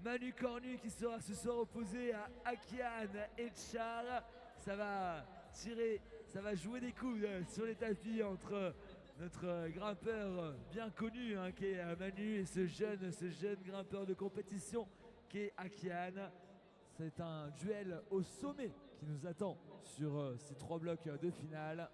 Manu Cornu qui sera ce soir opposé à Akian et Char. Ça va tirer, ça va jouer des coups sur les tapis entre notre grimpeur bien connu hein, qui est Manu et ce jeune grimpeur de compétition qui est Akian. C'est un duel au sommet qui nous attend sur ces 3 blocs de finale.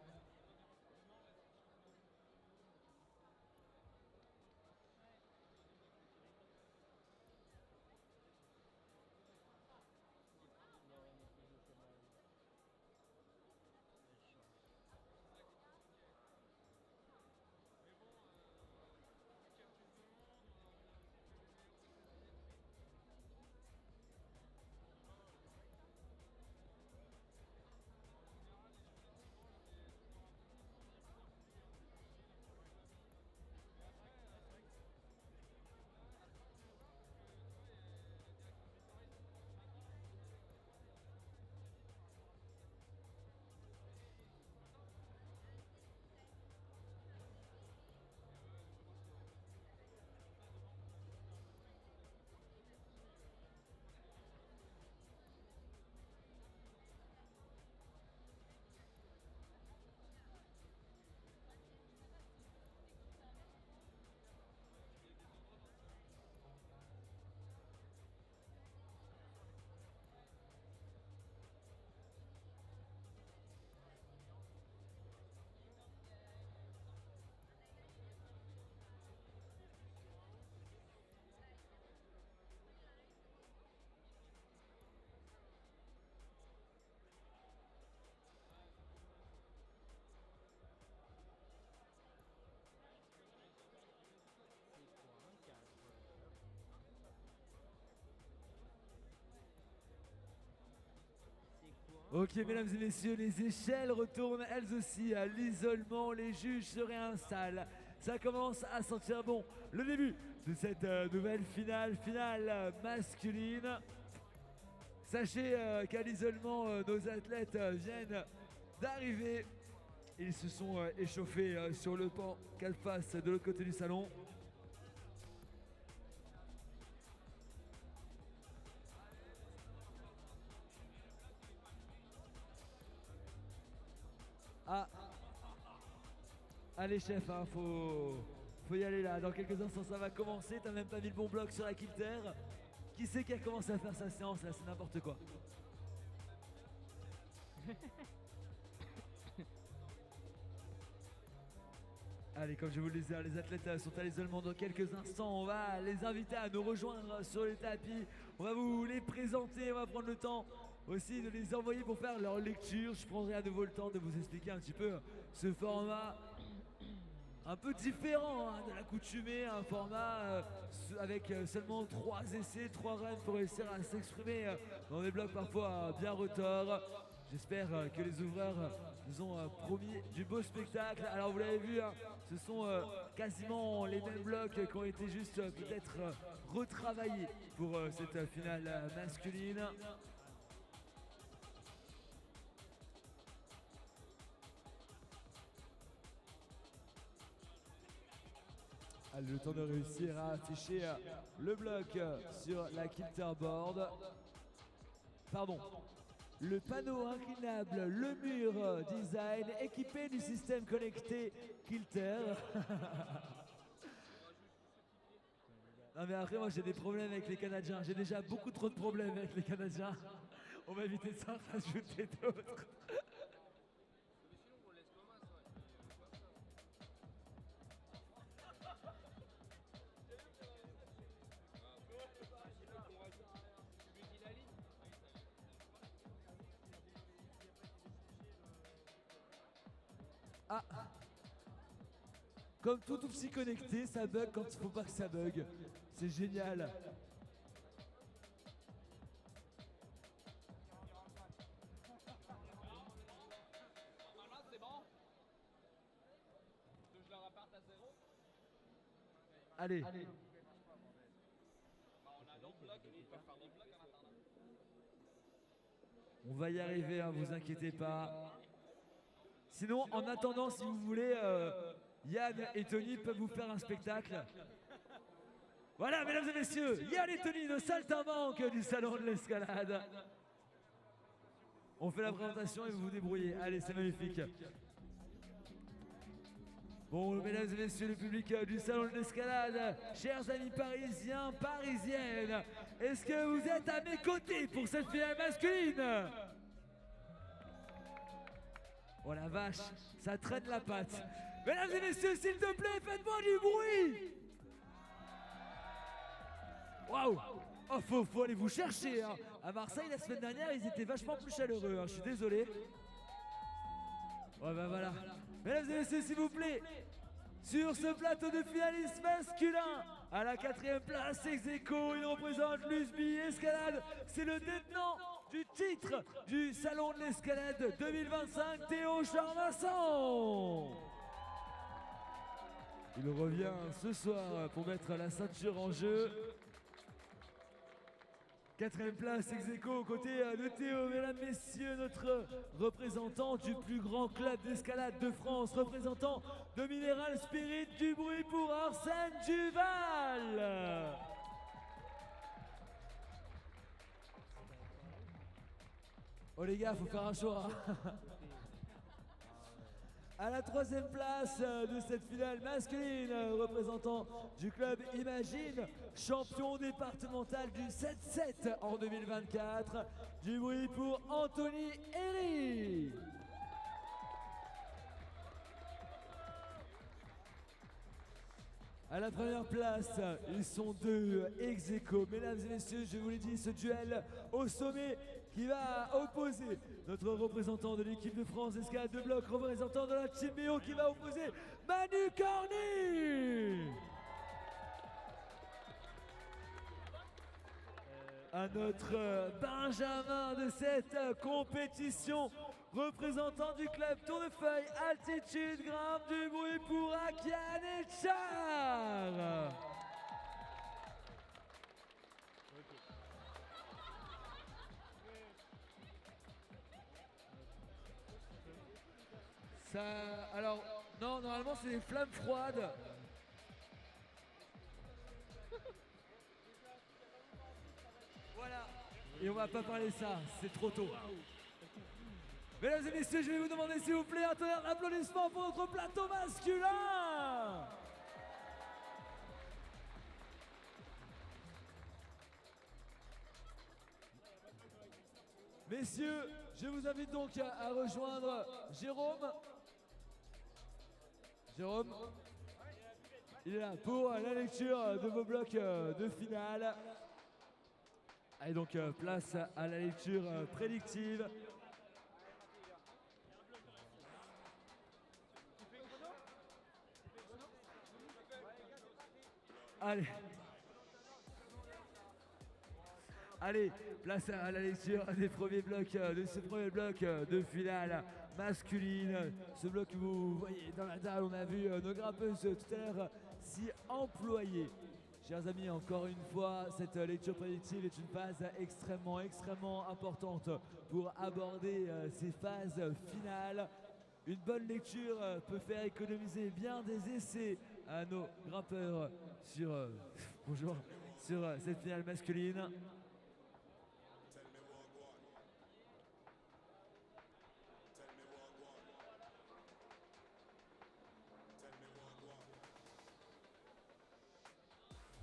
Ok mesdames et messieurs, les échelles retournent elles aussi à l'isolement, les juges se réinstallent. Ça commence à sentir bon le début de cette nouvelle finale masculine. Sachez qu'à l'isolement, nos athlètes viennent d'arriver. Ils se sont échauffés sur le pan qu'elle fasse de l'autre côté du salon. Ah, allez chef, hein, faut y aller là. Dans quelques instants ça va commencer. T'as même pas mis le bon bloc sur la Kilter. Qui c'est qui a commencé à faire sa séance là? C'est n'importe quoi. Allez, comme je vous le disais, les athlètes sont à l'isolement dans quelques instants. On va les inviter à nous rejoindre sur les tapis. On va vous les présenter, on va prendre le temps aussi de les envoyer pour faire leur lecture. Je prendrai à nouveau le temps de vous expliquer un petit peu ce format un peu différent hein, de l'accoutumée, un format avec seulement 3 essais, 3 runs pour réussir à s'exprimer dans des blocs parfois bien retors. J'espère que les ouvreurs nous ont promis du beau spectacle. Alors vous l'avez vu, hein, ce sont quasiment les mêmes blocs qui ont été juste peut-être retravaillés pour cette finale masculine. Allez, le temps de réussir à afficher le bloc sur la Kilterboard. Pardon. Le panneau inclinable, le mur design équipé du système connecté Kilter. Non mais après moi j'ai des problèmes avec les Canadiens. J'ai déjà beaucoup trop de problèmes avec les Canadiens. On va éviter de s'en rajouter d'autres. Ah. Comme tout aussi connecté, ça bug quand il faut pas que ça bug. C'est génial. C'est bon? Que je le reparte à 0? Allez. On a d'autres blocs, ils peuvent faire d'autres blocs en attendant. On va y arriver, hein, vous inquiétez pas. Sinon, en attendant, si vous voulez, Yann et Tony peuvent vous faire un spectacle. Voilà, mesdames et messieurs, Yann et Tony, nos saltimbanques du salon de l'escalade. On fait la présentation et vous vous débrouillez. Allez, c'est magnifique. Bon, mesdames et messieurs, le public du salon de l'escalade, chers amis parisiens, parisiennes, est-ce que vous êtes à mes côtés pour cette finale masculine? Oh la vache, ça traîne la patte. Mesdames et messieurs, s'il te plaît, faites-moi du bruit. Waouh. Oh, faut aller vous chercher. Hein. À Marseille, la semaine dernière, ils étaient vachement plus chaleureux. Hein. Je suis désolé. Ouais, bah voilà. Mesdames et messieurs, s'il vous plaît, sur ce plateau de finalistes masculins, à la 4e place, ex-aequo, il représente l'USBI Escalade. C'est le détenant du titre du Salon de l'Escalade 2025, Théo Charmasson. Il revient ce soir pour mettre la ceinture en jeu. 4e place, ex-aequo, aux côtés de Théo. Mesdames, messieurs, notre représentant du plus grand club d'escalade de France, représentant de Mineral Spirit, du bruit pour Arsène Duval. Oh les gars, faut faire un show. Hein. À la 3e place de cette finale masculine, représentant du club Imagine, champion départemental du 7-7 en 2024. Du bruit pour Anthony Herry. À la première place, ils sont deux ex-aequo. Mesdames et messieurs, je vous l'ai dit, ce duel au sommet qui va opposer notre représentant de l'équipe de France d'escalade de bloc, représentant de la Team BO qui va opposer Manu Corny. À notre Benjamin de cette compétition, représentant du club Tournefeuille Altitude Grimpe, du bruit pour Akian Etchar. Ça, alors, non, normalement c'est des flammes froides. Voilà. Et on va pas parler de ça, c'est trop tôt. Mesdames et messieurs, je vais vous demander s'il vous plaît un tonnerre d'applaudissements pour notre plateau masculin. Messieurs, je vous invite donc à rejoindre Jérôme. Jérôme, il est là pour la lecture de vos blocs de finale. Allez donc place à la lecture prédictive. Allez. Allez, place à la lecture des premiers blocs, de ce premier bloc de finale masculine. Ce bloc que vous voyez dans la dalle, on a vu nos grimpeuses tout à l'heure s'y employer. Chers amis, encore une fois, cette lecture prédictive est une phase extrêmement importante pour aborder ces phases finales. Une bonne lecture peut faire économiser bien des essais à nos grimpeurs sur, bonjour, sur cette finale masculine.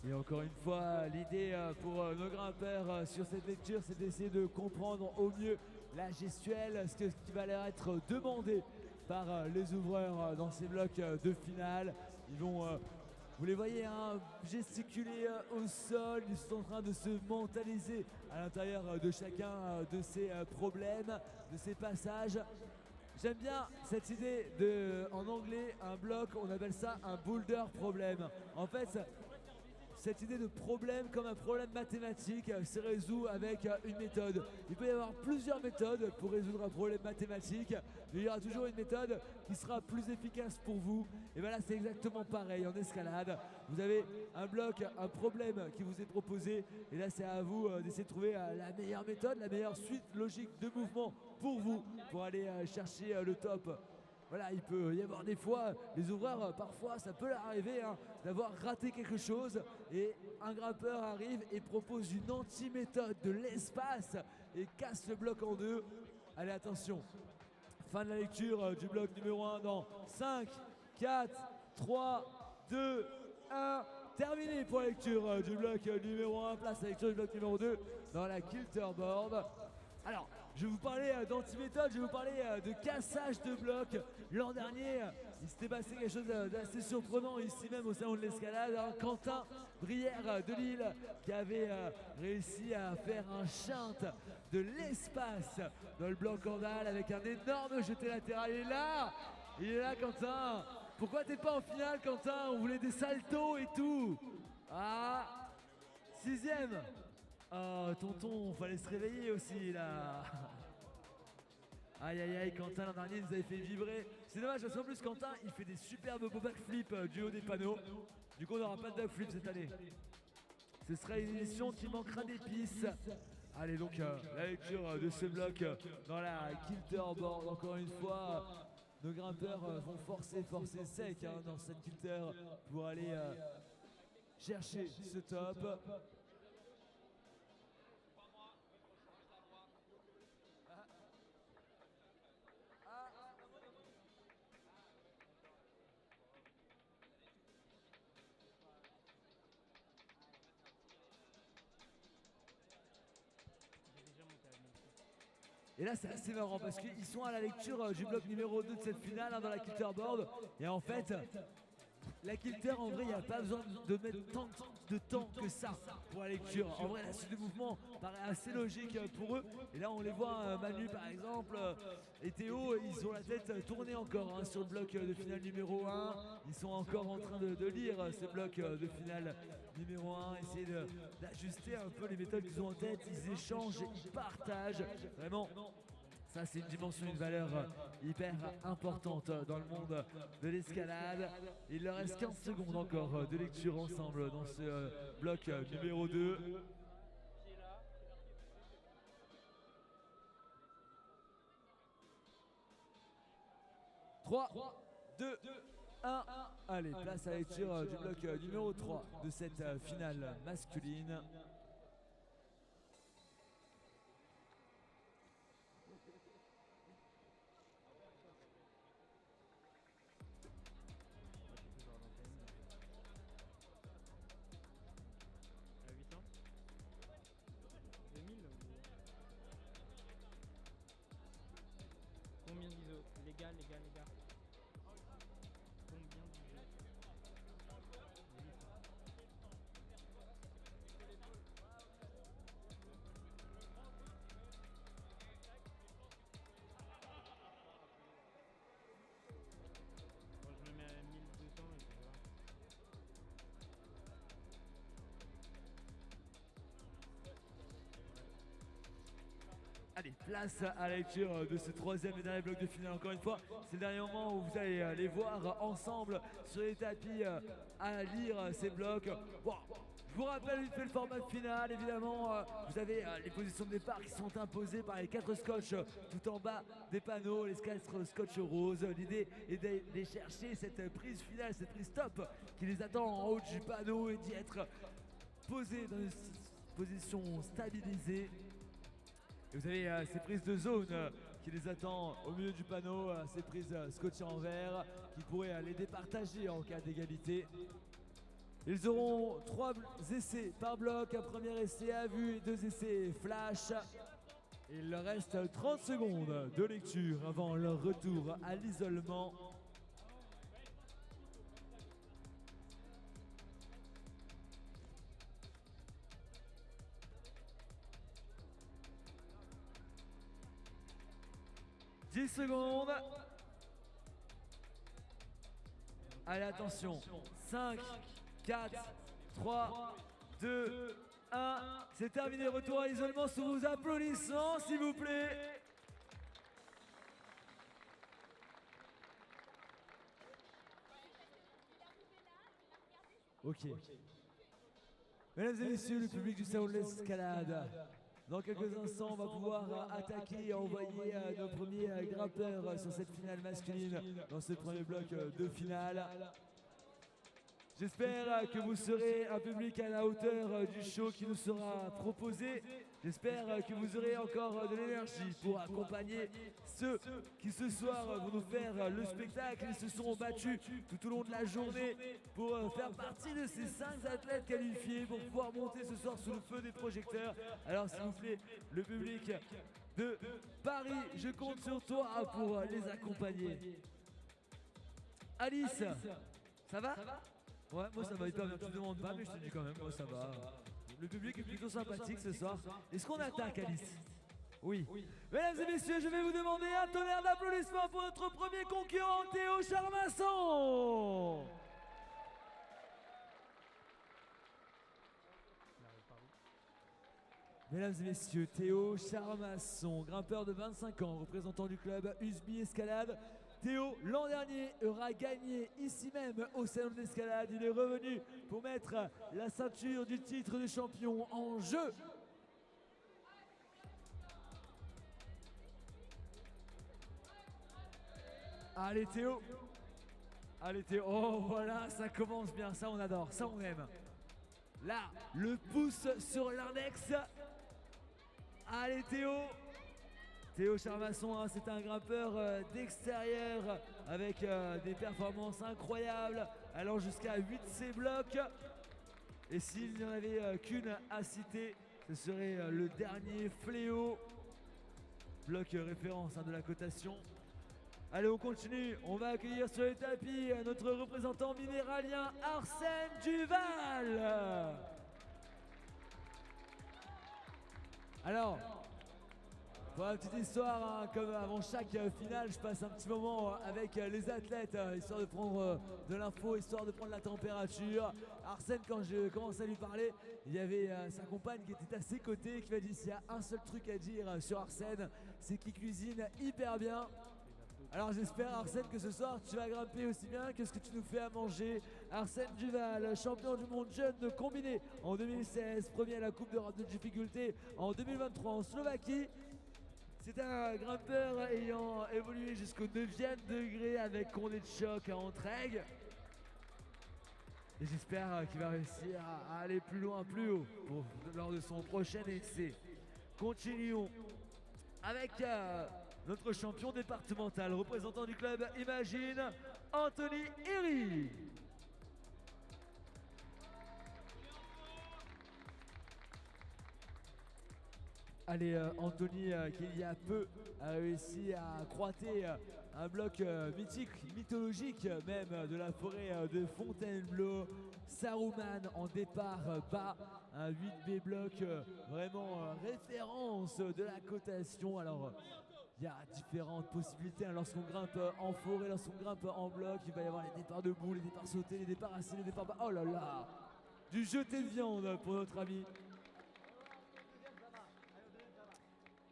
Et encore une fois, l'idée pour nos grimpeurs sur cette lecture, c'est d'essayer de comprendre au mieux la gestuelle, ce qui va leur être demandé par les ouvreurs dans ces blocs de finale. Ils vont, vous les voyez, hein, gesticuler au sol, ils sont en train de se mentaliser à l'intérieur de chacun de ces problèmes, de ces passages. J'aime bien cette idée de, en anglais, un bloc, on appelle ça un boulder problème. En fait, cette idée de problème comme un problème mathématique se résout avec une méthode. Il peut y avoir plusieurs méthodes pour résoudre un problème mathématique, mais il y aura toujours une méthode qui sera plus efficace pour vous. Et bien là, c'est exactement pareil en escalade. Vous avez un bloc, un problème qui vous est proposé, et là, c'est à vous d'essayer de trouver la meilleure méthode, la meilleure suite logique de mouvement pour vous, pour aller chercher le top. voilà, il peut y avoir des fois, les ouvreurs, parfois, ça peut leur arriver hein, d'avoir raté quelque chose et un grimpeur arrive et propose une anti-méthode de l'espace et casse le bloc en deux. Allez, attention, fin de la lecture du bloc numéro 1 dans 5, 4, 3, 2, 1. Terminé pour la lecture du bloc numéro 1. Place à la lecture du bloc numéro 2 dans la Kilterboard. Alors, je vais vous parler d'anti-méthode, je vais vous parler de cassage de blocs. L'an dernier, il s'était passé quelque chose d'assez surprenant ici même au salon de l'escalade. Hein. Quentin Brière de Lille qui avait réussi à faire un chinte de l'espace dans le bloc Andal avec un énorme jeté latéral. Il est là Quentin. Pourquoi t'es pas en finale Quentin? On voulait des saltos et tout. Ah, 6ème. Oh tonton, fallait se réveiller aussi là. Aïe aïe aïe, Quentin l'an dernier nous avait fait vibrer. C'est dommage parce qu'en plus Quentin il fait des superbes beaux backflips du haut des panneaux. Du coup on n'aura pas de backflip cette année. Ce sera une édition qui manquera d'épices. Allez donc la lecture de ce bloc dans la Kilterboard. Encore une fois, nos grimpeurs vont forcer sec hein, dans cette Kilter pour aller chercher ce top. Et là c'est assez marrant parce qu'ils sont à la lecture du bloc numéro 2 de cette finale hein, dans la Kilterboard. Et en fait, la Kilter en vrai il n'y a pas besoin de mettre tant de temps que ça pour la lecture. En vrai la suite de mouvement paraît assez logique pour eux. Et là on les voit, Manu par exemple et Théo, ils ont la tête tournée encore hein, sur le bloc de finale numéro 1. Ils sont encore en train de lire ce bloc de finale numéro 1, essayer d'ajuster un peu les méthodes qu'ils ont en tête. Ils échangent, ils partagent. Vraiment, ça c'est une dimension, une valeur hyper importante dans le monde de l'escalade. Il leur reste 15 secondes encore de lecture ensemble dans ce bloc numéro 2. 3, 2, 1. Allez, place à la lecture du bloc numéro 3 de cette finale masculine. Combien d'ISO? Les gars. Combien d'ISO? Bon, je me mets à 1200 et puis voilà. Allez, place à la lecture de ce troisième et dernier bloc de finale. Encore une fois, c'est le dernier moment où vous allez les voir ensemble sur les tapis à lire ces blocs. Bon, je vous rappelle vite fait le format de finale. Évidemment, vous avez les positions de départ qui sont imposées par les 4 scotch tout en bas des panneaux, les 4 scotch roses. L'idée est d'aller chercher cette prise finale, cette prise top qui les attend en haut du panneau et d'y être posé dans une position stabilisée. Et vous avez ces prises de zone qui les attendent au milieu du panneau, ces prises scotchées en vert qui pourraient les départager en cas d'égalité. Ils auront 3 essais par bloc, un premier essai à vue et 2 essais flash. Il leur reste 30 secondes de lecture avant leur retour à l'isolement. « 10 secondes. Allez, attention. 5, 4, 3, 2, 1. C'est terminé. Retour à l'isolement sous vos applaudissements, s'il vous plaît. Ok. Mesdames et messieurs, le public du salon de l'escalade, Dans quelques instants, on va pouvoir attaquer et envoyer nos premiers grimpeurs sur cette finale masculine dans ce premier bloc de finale. J'espère que vous serez un public à la hauteur du show qui nous sera proposé. J'espère que vous aurez encore de l'énergie pour accompagner ceux qui ce soir vont nous faire le spectacle. Ils se sont battus tout au long de la journée pour faire partie de ces 5 athlètes qualifiés pour pouvoir monter ce soir sous le feu des projecteurs. Alors s'il vous plaît, le public de Paris, je compte sur toi pour les accompagner. Alice, ça va ? Ouais, moi ça va hyper bien, tu ne demandes pas mais je te dis quand même, moi ça va. Le public est plutôt sympathique ce soir. Est-ce qu'on attaque, Alice? Oui. Mesdames et messieurs, je vais vous demander un tonnerre d'applaudissements pour notre premier concurrent, Théo Charmasson. Mesdames et messieurs, Théo Charmasson, grimpeur de 25 ans, représentant du club USB Escalade. Théo, l'an dernier, aura gagné ici même au salon de l'escalade. Il est revenu pour mettre la ceinture du titre de champion en jeu. Allez Théo. Allez Théo. Oh voilà, ça commence bien, ça on adore, ça on aime. Là, le pouce sur l'index. Allez Théo. Théo Charmasson, hein, c'est un grimpeur d'extérieur avec des performances incroyables, allant jusqu'à 8 C-blocs. Et s'il n'y en avait qu'une à citer, ce serait le dernier fléau. Bloc référence de la cotation. Allez, on continue. On va accueillir sur les tapis notre représentant minéralien Arsène Duval. Alors, pour la petite histoire, hein, comme avant chaque finale, je passe un petit moment avec les athlètes, histoire de prendre de l'info, histoire de prendre la température. Arsène, quand je commence à lui parler, il y avait sa compagne qui était à ses côtés, qui m'a dit s'il y a un seul truc à dire sur Arsène, c'est qu'il cuisine hyper bien. Alors j'espère Arsène que ce soir tu vas grimper aussi bien que ce que tu nous fais à manger. Arsène Duval, champion du monde jeune de combiné en 2016, premier à la Coupe d'Europe de difficulté en 2023 en Slovaquie. C'est un grimpeur ayant évolué jusqu'au 9e degré avec condé de choc à Entraigues. Et j'espère qu'il va réussir à aller plus loin, plus haut lors de son prochain essai. Continuons avec notre champion départemental, représentant du club Imagine, Anthony Herry. Allez, Anthony, qui il y a peu a réussi à croiter un bloc mythique, mythologique même, de la forêt de Fontainebleau. Saruman en départ bas, un 8B bloc vraiment référence de la cotation. Alors, il y a différentes possibilités, hein, lorsqu'on grimpe en forêt, lorsqu'on grimpe en bloc, il va y avoir les départs debout, les départs sautés, les départs assis, les départs bas. Oh là là, du jeté de viande pour notre ami.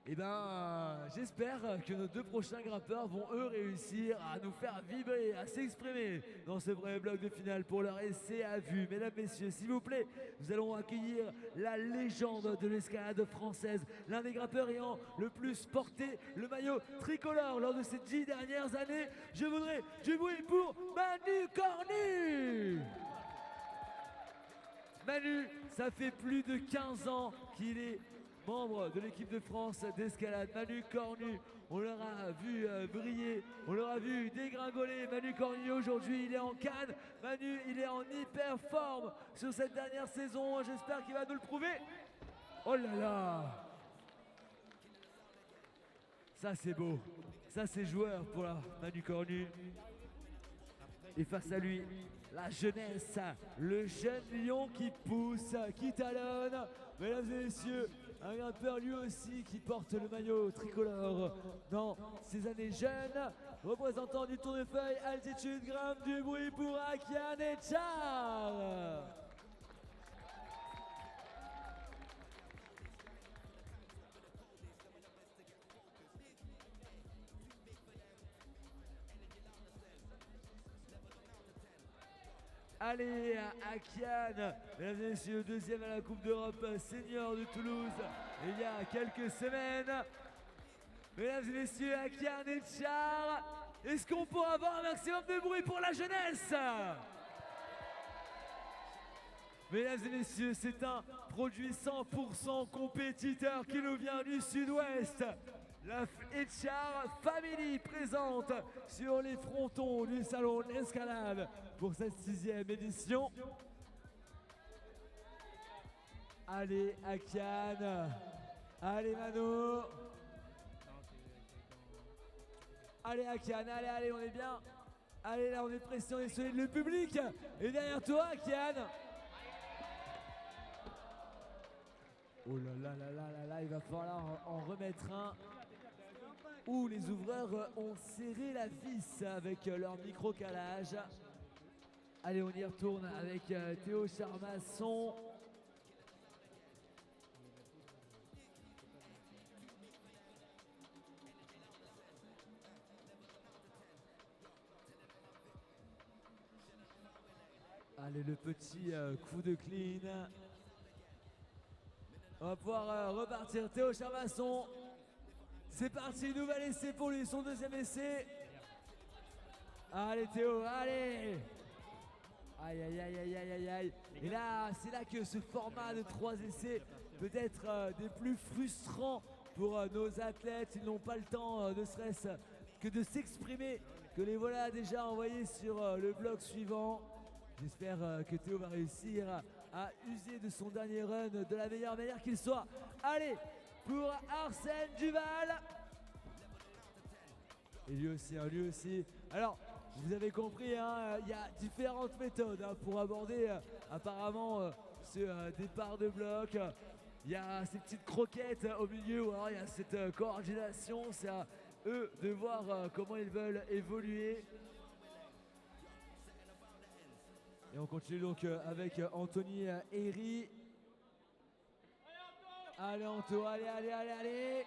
Eh ben, j'espère que nos deux prochains grimpeurs vont eux réussir à nous faire vibrer, à s'exprimer dans ce premier bloc de finale pour leur essai à vue. Mesdames, messieurs, s'il vous plaît, nous allons accueillir la légende de l'escalade française, l'un des grimpeurs ayant le plus porté le maillot tricolore lors de ces 10 dernières années. Je voudrais du bruit pour Manu Cornu. Manu, ça fait plus de 15 ans qu'il est membre de l'équipe de France d'escalade. Manu Cornu, on l'aura vu briller, on l'aura vu dégringoler. Manu Cornu aujourd'hui il est en Cannes. Manu il est en hyper forme sur cette dernière saison. J'espère qu'il va nous le prouver. Oh là là, ça c'est beau, ça c'est joueur pour la Manu Cornu. Et face à lui, la jeunesse, le jeune lion qui pousse, qui talonne. Mesdames et messieurs, un grimpeur lui aussi qui porte le maillot tricolore dans ses années jeunes, représentant du Tour de Feuille Altitude Grimpe, du bruit pour Akian Echar. Allez, Akian, mesdames et messieurs, deuxième à la Coupe d'Europe senior de Toulouse il y a quelques semaines. Mesdames et messieurs, Akian et Char, est-ce qu'on pourra avoir un maximum de bruit pour la jeunesse? Mesdames et messieurs, c'est un produit 100% compétiteur qui nous vient du sud-ouest. La HR Family présente sur les frontons du salon de l'escalade pour cette 6e édition. Allez, Akian. Allez, Mano. Allez, Akian, allez, on est bien. Allez, là, on est pressé, on est solide. Le public est derrière toi, Akian. Oh là, il va falloir en remettre un. Où les ouvreurs ont serré la vis avec leur micro-calage. Allez, on y retourne avec Théo Charmasson. Allez, le petit coup de clean. On va pouvoir repartir. Théo Charmasson. C'est parti, nouvel essai pour lui, son deuxième essai. Allez Théo, allez. Aïe. Et là, c'est là que ce format de 3 essais peut être des plus frustrants pour nos athlètes. Ils n'ont pas le temps, ne serait-ce que de s'exprimer, que les voilà déjà envoyés sur le bloc suivant. J'espère que Théo va réussir à user de son dernier run de la meilleure manière qu'il soit. Allez, pour Arsène Duval. Et lui aussi. Alors, vous avez compris, hein, il y a différentes méthodes pour aborder apparemment ce départ de bloc. Il y a ces petites croquettes au milieu, ou alors il y a cette coordination. C'est à eux de voir comment ils veulent évoluer. Et on continue donc avec Anthony Herry. Allez Anto, allez.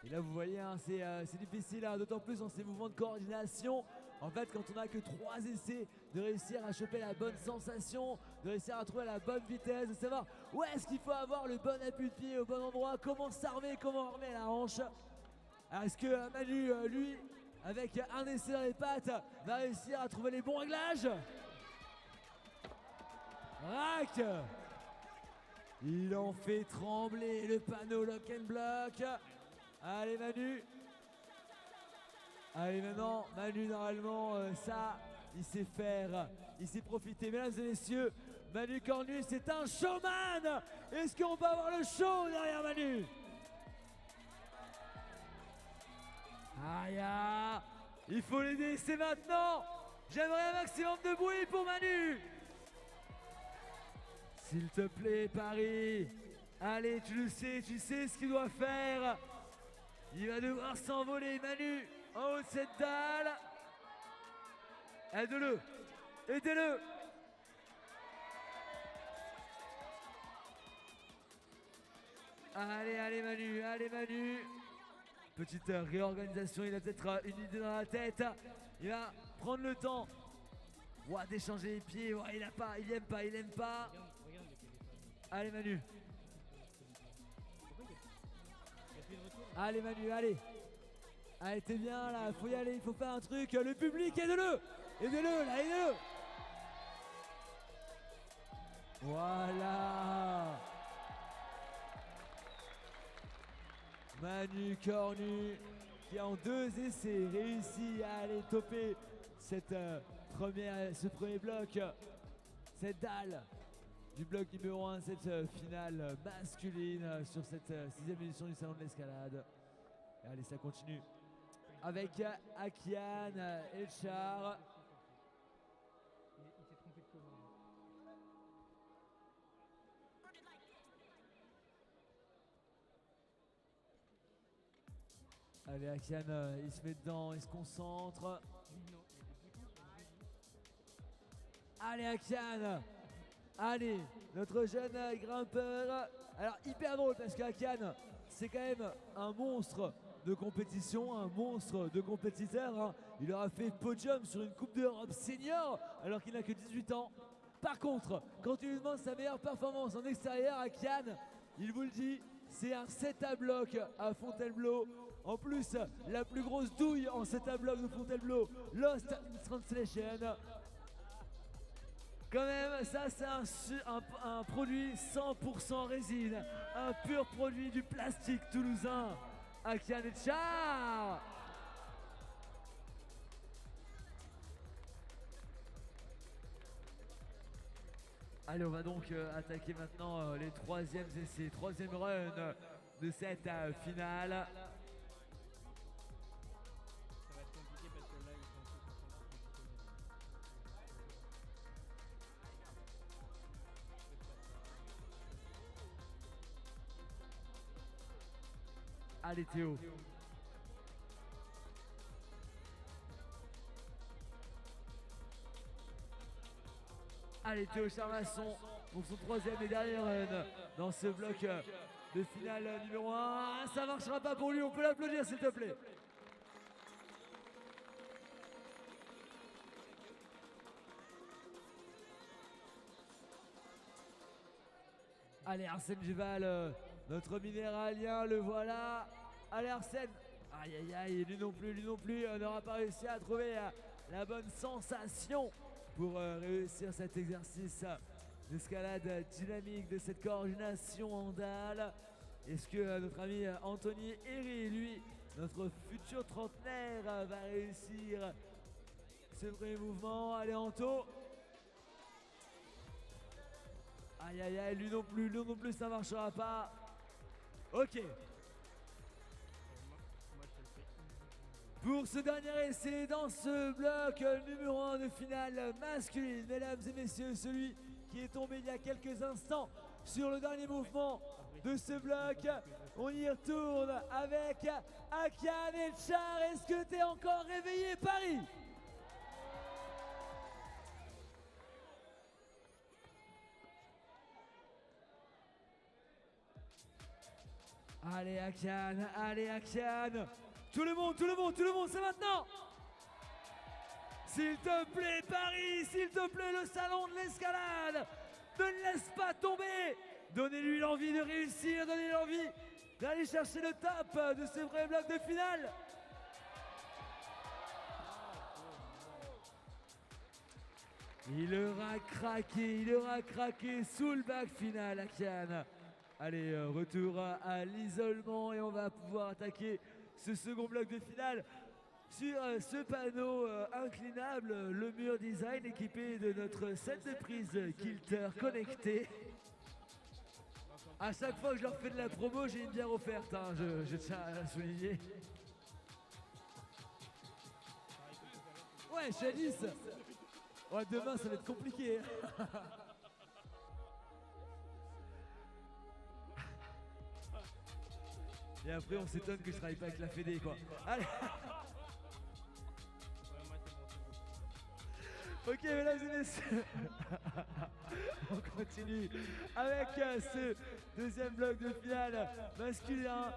Et là vous voyez, hein, c'est difficile, hein, d'autant plus dans ces mouvements de coordination. En fait, quand on n'a que 3 essais, de réussir à choper la bonne sensation, de réussir à trouver la bonne vitesse, de savoir où est-ce qu'il faut avoir le bon appui de pied au bon endroit, comment s'armer, comment armer la hanche. Alors, est-ce que Manu, lui, avec un essai dans les pattes, va réussir à trouver les bons réglages? Rack! Il en fait trembler le panneau lock and block. Allez Manu. Allez maintenant, Manu normalement ça, il sait faire, il sait profiter. Mesdames et messieurs, Manu Cornu c'est un showman. Est-ce qu'on peut avoir le show derrière Manu? Aïe, il faut l'aider, c'est maintenant. J'aimerais un maximum de bruit pour Manu. S'il te plaît, Paris. Allez, tu le sais, tu sais ce qu'il doit faire. Il va devoir s'envoler, Manu, en haut de cette dalle. Aide-le. Aidez-le. Allez, Manu. Petite réorganisation, il a peut-être une idée dans la tête. Il va prendre le temps d'échanger les pieds. Il aime pas. Allez Manu. Allez Manu, allez. Allez, t'es bien là, faut y aller, il faut faire un truc. Le public, aide-le. Aidez-le. Voilà. Manu Cornu qui en 2 essais réussit à aller topper ce premier bloc, cette dalle du bloc numéro 1, cette finale masculine sur cette 6e édition du Salon de l'Escalade. Allez, ça continue avec Akian Elchar. Il s'est trompé de commande. Allez, Akian, il se met dedans, il se concentre. Allez, Akian. Allez, notre jeune grimpeur. Alors, hyper drôle parce qu'Akian, c'est quand même un monstre de compétition, un monstre de compétiteur. Hein. Il aura fait podium sur une Coupe d'Europe senior alors qu'il n'a que 18 ans. Par contre, quand il lui demande sa meilleure performance en extérieur à Kian, il vous le dit, c'est un 7 à bloc à Fontainebleau. En plus, la plus grosse douille en 7 à bloc de Fontainebleau, Lost in Translation. Quand même, ça c'est un produit 100% résine, un pur produit du plastique toulousain. Akian et Char. Allez, on va donc attaquer maintenant les troisièmes essais, troisième run de cette finale. Ça va être compliqué parce que là, ils sont tous en train de se positionner. Allez Théo. Allez Théo Charmasson pour son troisième et dernier run dans ce bloc de finale numéro 1. Ça marchera pas pour lui, on peut l'applaudir s'il te plaît. Allez Arsène Duval, notre minéralien, le voilà. Allez Arsène. Aïe aïe aïe, lui non plus, n'aura pas réussi à trouver la bonne sensation pour réussir cet exercice d'escalade dynamique, de cette coordination en dalle. Est-ce que notre ami Anthony Herry, lui, notre futur trentenaire, va réussir ce premier mouvement? Allez Anto. Aïe aïe aïe, lui non plus ça marchera pas. Ok. Pour ce dernier essai dans ce bloc numéro 1 de finale masculine, mesdames et messieurs, celui qui est tombé il y a quelques instants sur le dernier mouvement de ce bloc. On y retourne avec Akian et Char. Est-ce que t'es encore réveillé, Paris? Allez Akian. Tout le monde, c'est maintenant. S'il te plaît Paris, s'il te plaît le salon de l'escalade, ne le laisse pas tomber. Donnez-lui l'envie de réussir, donnez-lui l'envie d'aller chercher le top de ce vrai bloc de finale. Il aura craqué sous le bac final, Akian. Allez, retour à l'isolement et on va pouvoir attaquer ce second bloc de finale sur ce panneau inclinable, le mur design équipé de notre set de prise Kilter connecté. À chaque fois que je leur fais de la promo, j'ai une bière offerte, hein, je tiens à souligner. Ouais, Chalice. Ouais, demain ça va être compliqué. Et après on s'étonne que je travaille pas avec la Fédé quoi. Allez. Ok mesdames et messieurs. On continue avec ce deuxième bloc de finale masculin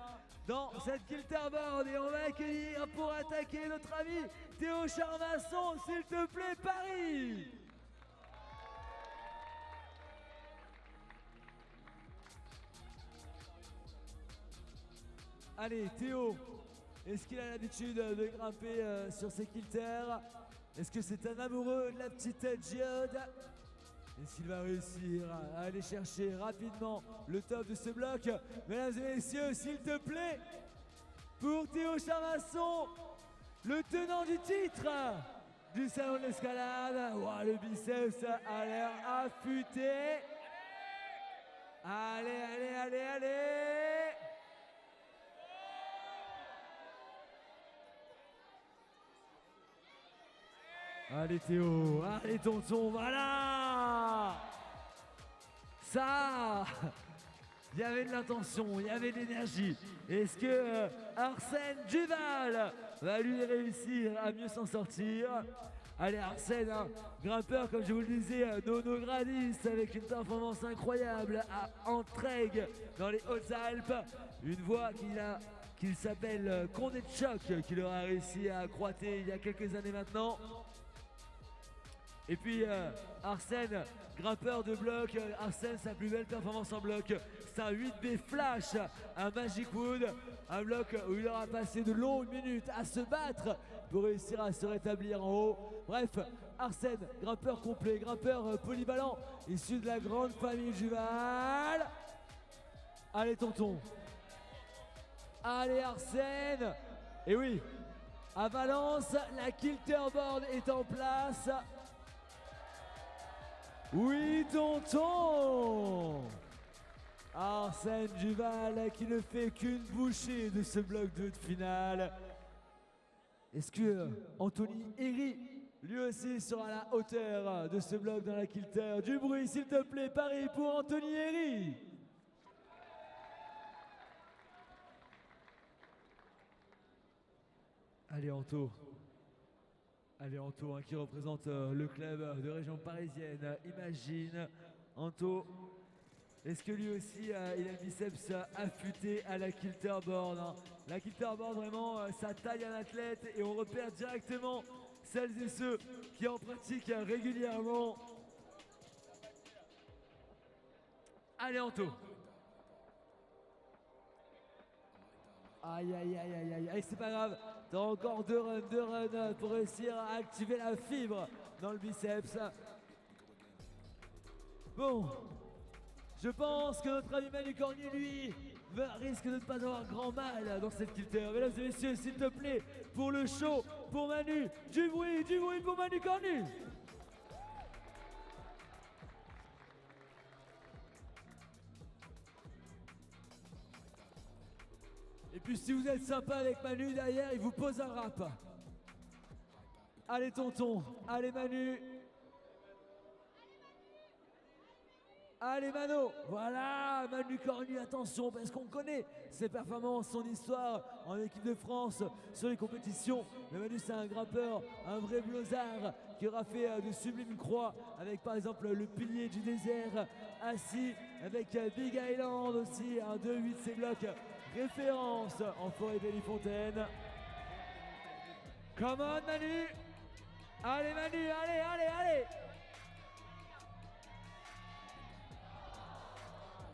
dans cette Kilterboard et on va accueillir pour attaquer notre ami Théo Charmasson, s'il te plaît Paris. Allez Théo, est-ce qu'il a l'habitude de grimper sur ses kilters? Est-ce que c'est un amoureux de la petite géode? Est-ce qu'il va réussir à aller chercher rapidement le top de ce bloc? Mesdames et messieurs, s'il te plaît, pour Théo Charmasson, le tenant du titre du salon de l'escalade. Wow, le biceps a l'air affûté. Allez. Allez Théo, allez tonton, voilà. Ça, il y avait de l'intention, il y avait de l'énergie. Est-ce que Arsène Duval va lui réussir à mieux s'en sortir? Allez Arsène, hein, grimpeur comme je vous le disais, Nono Gradis avec une performance incroyable à Entraigues dans les Hautes-Alpes. Une voie qu'il a qu'il s'appelle Condé de Choc, qu'il aura réussi à croiter il y a quelques années maintenant. Et puis Arsène, grimpeur de bloc. Arsène, sa plus belle performance en bloc, c'est un 8B Flash, un Magic Wood, un bloc où il aura passé de longues minutes à se battre pour réussir à se rétablir en haut. Bref, Arsène, grimpeur complet, grimpeur polyvalent, issu de la grande famille Juval. Allez tonton, allez Arsène. Et oui, à Valence, la Kilterboard est en place. Oui tonton, Arsène Duval qui ne fait qu'une bouchée de ce bloc 2 de finale. Est-ce que Anthony Herry, lui aussi, sera à la hauteur de ce bloc dans la Kilter? Du bruit s'il te plaît, Paris pour Anthony Herry. Allez Anto. Allez Anto, qui représente le club de région parisienne. Imagine, Anto, est-ce que lui aussi il a le biceps affûté à la Kilterboard, hein? La Kilterboard, vraiment, ça taille un athlète et on repère directement celles et ceux qui en pratiquent régulièrement. Allez Anto. Aïe aïe aïe aïe aïe, c'est pas grave, t'as encore deux runs pour réussir à activer la fibre dans le biceps. Bon, je pense que notre ami Manu Cornier, lui, risque de ne pas avoir grand mal dans cette Kilter. Mesdames et messieurs, s'il te plaît, pour le show, pour Manu, du bruit pour Manu Cornier. Et puis si vous êtes sympa avec Manu, derrière, il vous pose un rap. Allez tonton, allez Manu. Allez Mano, voilà Manu Cornu, attention parce qu'on connaît ses performances, son histoire en équipe de France sur les compétitions. Mais Manu c'est un grimpeur, un vrai blozard qui aura fait de sublimes croix avec par exemple le pilier du désert assis, avec Big Island aussi, un 2-8 C bloc référence en forêt Bellefontaine. Come on Manu. Allez Manu, allez.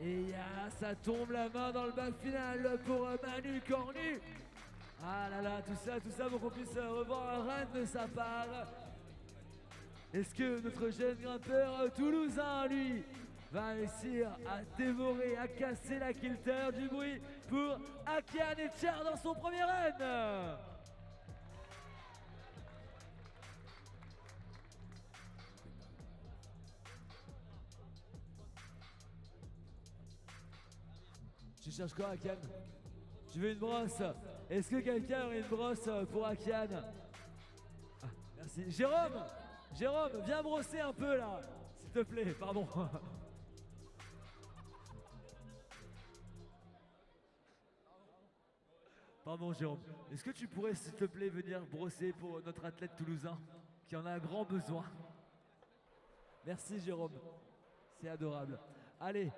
Et ça tombe la main dans le bac final pour Manu Cornu. Ah là là, tout ça pour qu'on puisse revoir un run de sa part. Est-ce que notre jeune grimpeur toulousain, lui, va réussir à dévorer, à casser la Kilter? Du bruit pour Akian Etchar dans son premier run. Tu cherches quoi, Akian? Tu veux une brosse? Est-ce que quelqu'un aurait une brosse pour Akian? Ah, merci. Jérôme, viens brosser un peu là, s'il te plaît, pardon. Pardon Jérôme, est-ce que tu pourrais s'il te plaît venir brosser pour notre athlète toulousain qui en a grand besoin? Merci Jérôme, c'est adorable. Allez.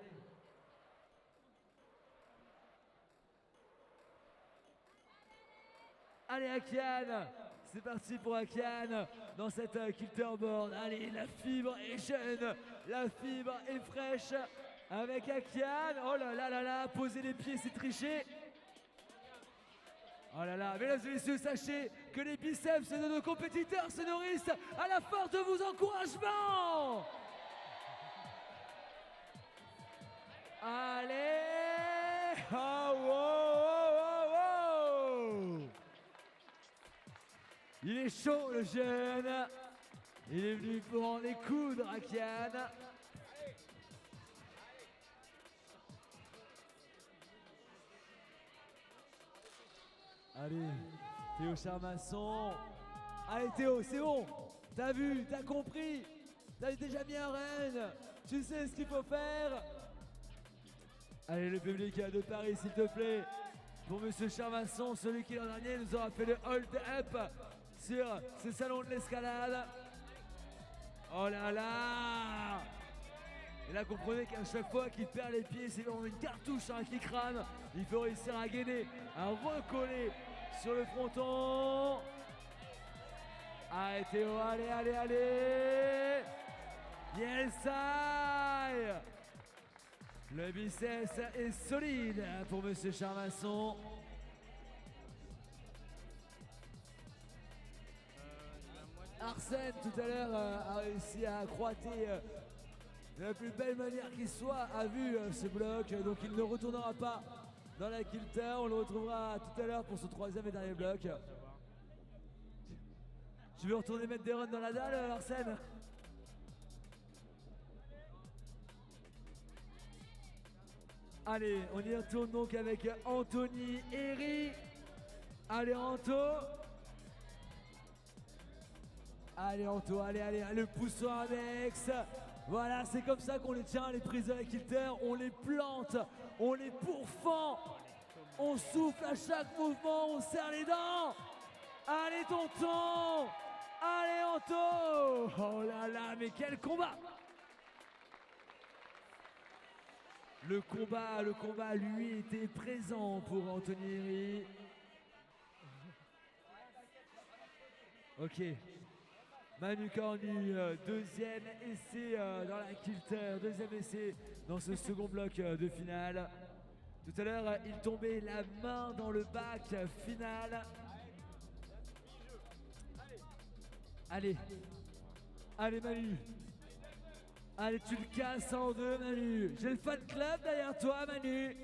Allez Akian, c'est parti pour Akian dans cette Kilterboard. Allez, la fibre est jeune, la fibre est fraîche avec Akian. Oh là là là là, poser les pieds c'est tricher. Oh là là, mesdames et messieurs, sachez que les biceps de nos compétiteurs se nourrissent à la force de vos encouragements. Allez, oh, wow. Il est chaud le jeune. Il est venu pour en découdre Akian. Allez, Théo Charmasson. Allez Théo, c'est bon. T'as vu, t'as compris. T'as déjà mis un run. Tu sais ce qu'il faut faire. Allez le public de Paris s'il te plaît. Pour Monsieur Charmasson, celui qui l'an dernier nous aura fait le hold up sur ce salon de l'escalade. Oh là là. Et là, comprenez qu'à chaque fois qu'il perd les pieds, c'est vraiment une cartouche hein, qui crame. Il faut réussir à gainer, à recoller sur le fronton. Allez Théo, allez, allez, allez. Yes, I. Le biceps est solide pour Monsieur Charmasson. Arsène tout à l'heure a réussi à croiter de la plus belle manière qui soit, a vu ce bloc, donc il ne retournera pas dans la kilter. On le retrouvera tout à l'heure pour son troisième et dernier bloc. Tu veux retourner mettre des runs dans la dalle, Arsène? Allez, on y retourne donc avec Anthony Herry. Allez Anto. Allez Anto, allez, allez, le poussant Amex. Voilà, c'est comme ça qu'on les tient, les prises de la kilter. On les plante, on les pourfend. On souffle à chaque mouvement, on serre les dents. Allez tonton. Allez Anto. Oh là là, mais quel combat. Le combat, lui, était présent pour Anthony Herry. Ok. Manu Cornu, deuxième essai dans la kilter, deuxième essai dans ce second bloc de finale. Tout à l'heure, il tombait la main dans le bac final. Allez. Allez Manu. Allez, tu le casses en deux, Manu. J'ai le fan club derrière toi, Manu.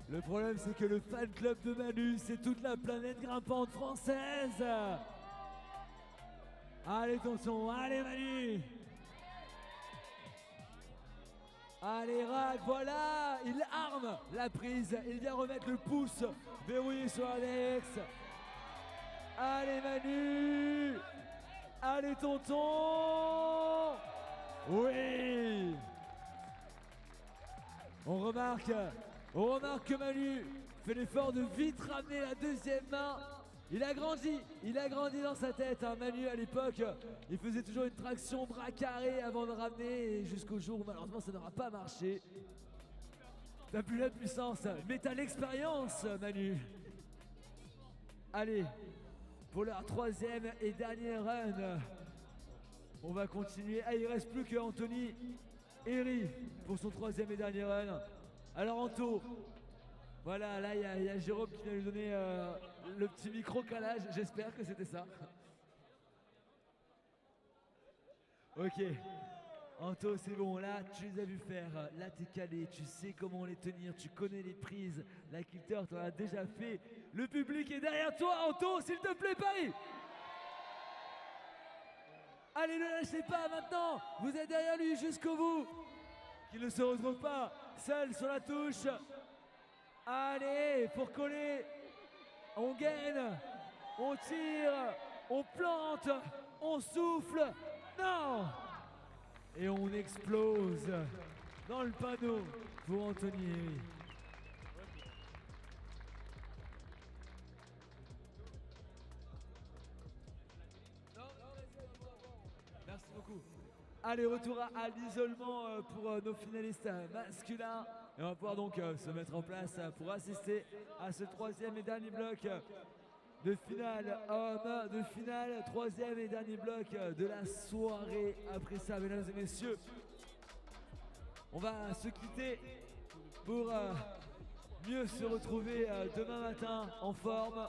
Le problème, c'est que le fan club de Manu, c'est toute la planète grimpante française. Allez, tonton, allez, Manu. Allez, Rack, voilà. Il arme la prise. Il vient remettre le pouce verrouillé sur Alex. Allez, Manu. Allez tonton. Oui. On remarque que Manu fait l'effort de vite ramener la deuxième main. Il a grandi dans sa tête. Hein. Manu à l'époque, il faisait toujours une traction bras carré avant de ramener jusqu'au jour où malheureusement ça n'aura pas marché. T'as plus la puissance, mais t'as l'expérience Manu. Allez. Pour leur troisième et dernier run. On va continuer. Ah, il ne reste plus que Anthony Herry pour son troisième et dernier run. Alors Anto, voilà, là il y a Jérôme qui vient lui donner le petit micro-calage. J'espère que c'était ça. Ok. Anto, c'est bon, là tu les as vus faire, là t'es calé, tu sais comment les tenir, tu connais les prises, la kilter t'en as déjà fait, le public est derrière toi Anto, s'il te plaît Paris. Allez, ne lâchez pas maintenant, vous êtes derrière lui jusqu'au bout, qu'il ne se retrouve pas seul sur la touche. Allez, pour coller, on gaine, on tire, on plante, on souffle, non. Et on explose dans le panneau pour Anthony Herry. Merci beaucoup. Allez, retour à l'isolement pour nos finalistes masculins. Et on va pouvoir donc se mettre en place pour assister à ce troisième et dernier bloc de finale homme, de finale, troisième et dernier bloc de la soirée. Après ça, mesdames et messieurs, on va se quitter pour mieux se retrouver demain matin en forme.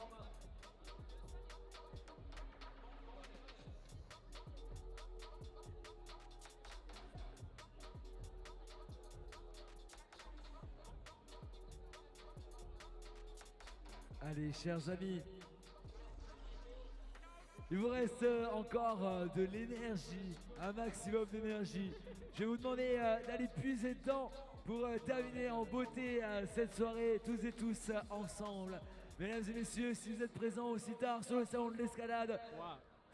Allez, chers amis, il vous reste encore de l'énergie, un maximum d'énergie. Je vais vous demander d'aller puiser dedans pour terminer en beauté cette soirée, tous et tous ensemble. Mesdames et messieurs, si vous êtes présents aussi tard sur le salon de l'escalade,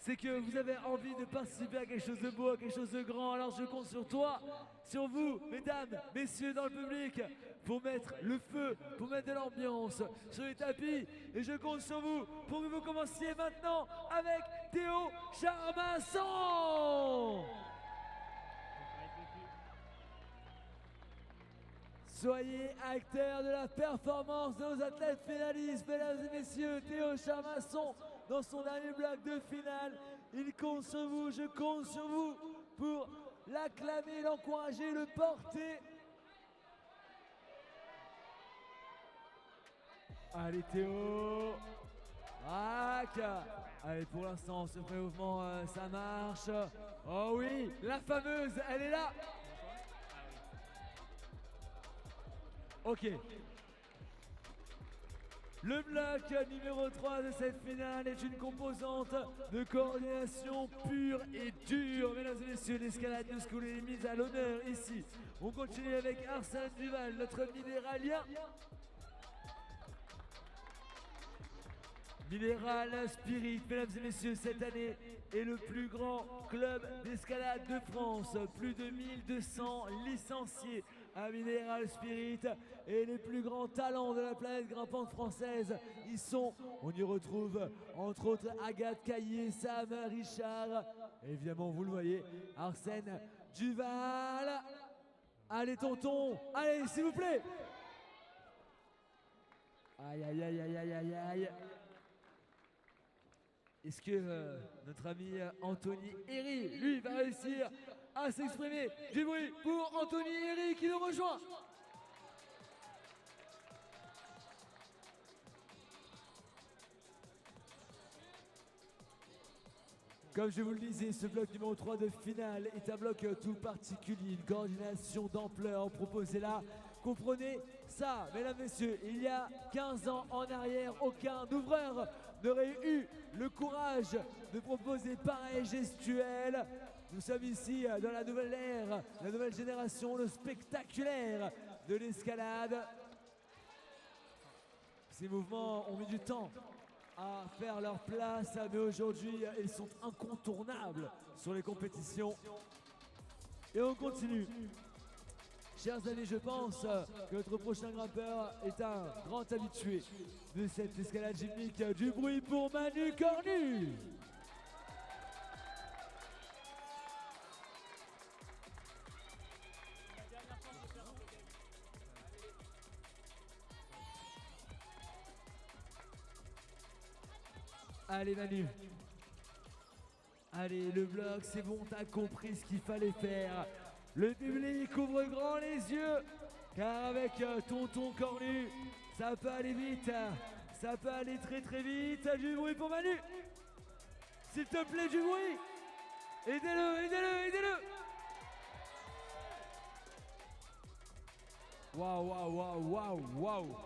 c'est que vous avez envie de participer à quelque chose de beau, à quelque chose de grand. Alors je compte sur toi, sur vous, mesdames, messieurs dans le public, pour mettre le feu, pour mettre de l'ambiance sur les tapis. Et je compte sur vous pour que vous commenciez maintenant avec Théo Charmasson. Soyez acteurs de la performance de nos athlètes finalistes, mesdames et messieurs. Théo Charmasson, dans son dernier bloc de finale, il compte sur vous, je compte sur vous pour l'acclamer, l'encourager, le porter. Allez Théo. Allez, pour l'instant, ce premier mouvement, ça marche. Oh oui, la fameuse, elle est là. Ok. Le bloc numéro 3 de cette finale est une composante de coordination pure et dure. Mesdames et messieurs, l'escalade New School est mise à l'honneur ici. On continue avec Arsène Duval, notre minéralien. Minéral Spirit, mesdames et messieurs, cette année est le plus grand club d'escalade de France. Plus de 1200 licenciés à Minéral Spirit et les plus grands talents de la planète grimpante française. Ils sont, on y retrouve entre autres Agathe Caillé, Sam Richard, et évidemment vous le voyez, Arsène Duval. Allez tonton, allez s'il vous plaît. Aïe aïe aïe aïe aïe aïe aïe. Est-ce que notre ami Anthony Herry, lui, va réussir à s'exprimer? Du bruit pour Anthony Herry qui nous rejoint. Comme je vous le disais, ce bloc numéro 3 de finale est un bloc tout particulier, une coordination d'ampleur proposée là. Comprenez ça, mesdames, messieurs, il y a 15 ans en arrière, aucun ouvreur n'aurait eu le courage de proposer pareil gestuel. Nous sommes ici dans la nouvelle ère, la nouvelle génération, le spectaculaire de l'escalade. Ces mouvements ont mis du temps à faire leur place, mais aujourd'hui ils sont incontournables sur les compétitions. Et on continue. Chers amis, je pense que notre prochain grimpeur est un grand habitué de cette escalade gymnique. Du bruit pour Manu Cornu. Allez Manu. Allez, le bloc, c'est bon, t'as compris ce qu'il fallait faire. Le public ouvre grand les yeux, car avec tonton Cornu, ça peut aller vite, ça peut aller très très vite. Du bruit pour Manu. S'il te plaît, du bruit. Aidez-le, aidez-le, aidez-le. Waouh, waouh, waouh, waouh, waouh.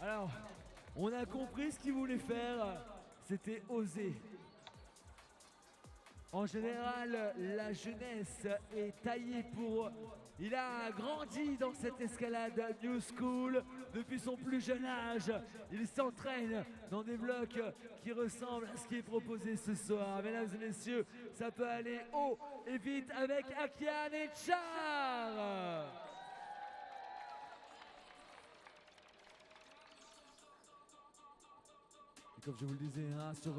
Alors, on a compris ce qu'il voulait faire, c'était oser. En général, la jeunesse est taillée pour... Il a grandi dans cette escalade New School depuis son plus jeune âge. Il s'entraîne dans des blocs qui ressemblent à ce qui est proposé ce soir. Mesdames et messieurs, ça peut aller haut et vite avec Akian et Char. Et comme je vous le disais, hein, sur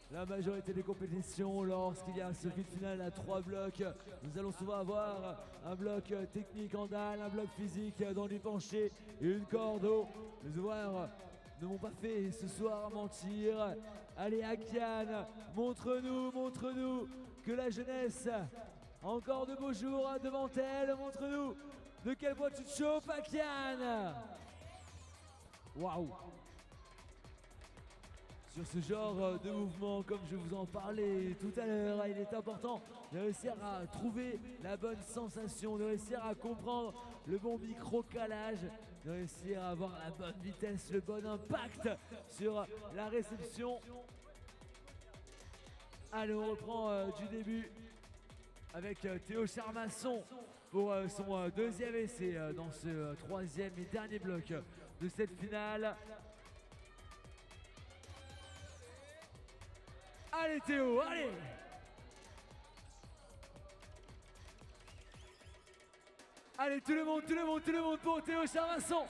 la majorité des compétitions, lorsqu'il y a ce vide final à 3 blocs, nous allons souvent avoir un bloc technique en dalle, un bloc physique dans du penché et une corde haut. Les ouvreurs ne m'ont pas fait ce soir mentir. Allez Akian, montre-nous que la jeunesse a encore de beaux jours devant elle. Montre-nous de quel bois tu te chauffes, Akian. Waouh! Sur ce genre de mouvement, comme je vous en parlais tout à l'heure, il est important de réussir à trouver la bonne sensation, de réussir à comprendre le bon micro-calage, de réussir à avoir la bonne vitesse, le bon impact sur la réception. Allez, on reprend du début avec Théo Charmasson pour son deuxième essai dans ce troisième et dernier bloc de cette finale. Allez Théo, allez. Allez tout le monde pour Théo Charmasson.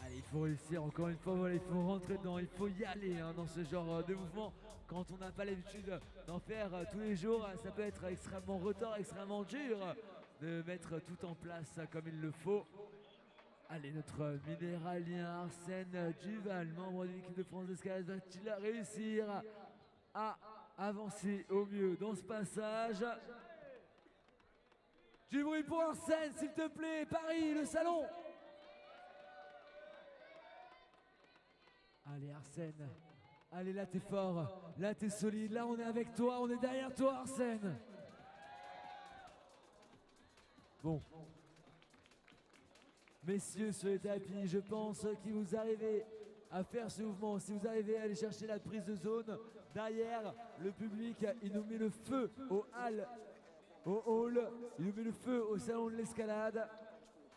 Allez, il faut réussir encore une fois, voilà, il faut rentrer dedans, il faut y aller hein, dans ce genre de mouvement. Quand on n'a pas l'habitude d'en faire tous les jours, ça peut être extrêmement retard, extrêmement dur de mettre tout en place comme il le faut. Allez, notre minéralien Arsène Duval, membre de l'équipe de France d'escalade, va-t-il réussir à avancer au mieux dans ce passage? Du bruit pour Arsène, s'il te plaît, Paris, le salon. Allez Arsène, allez là t'es fort, là t'es solide, là on est avec toi, on est derrière toi Arsène. Bon. Messieurs sur les tapis, je pense que vous arrivez à faire ce mouvement, si vous arrivez à aller chercher la prise de zone, derrière le public, il nous met le feu au hall, il nous met le feu au salon de l'escalade.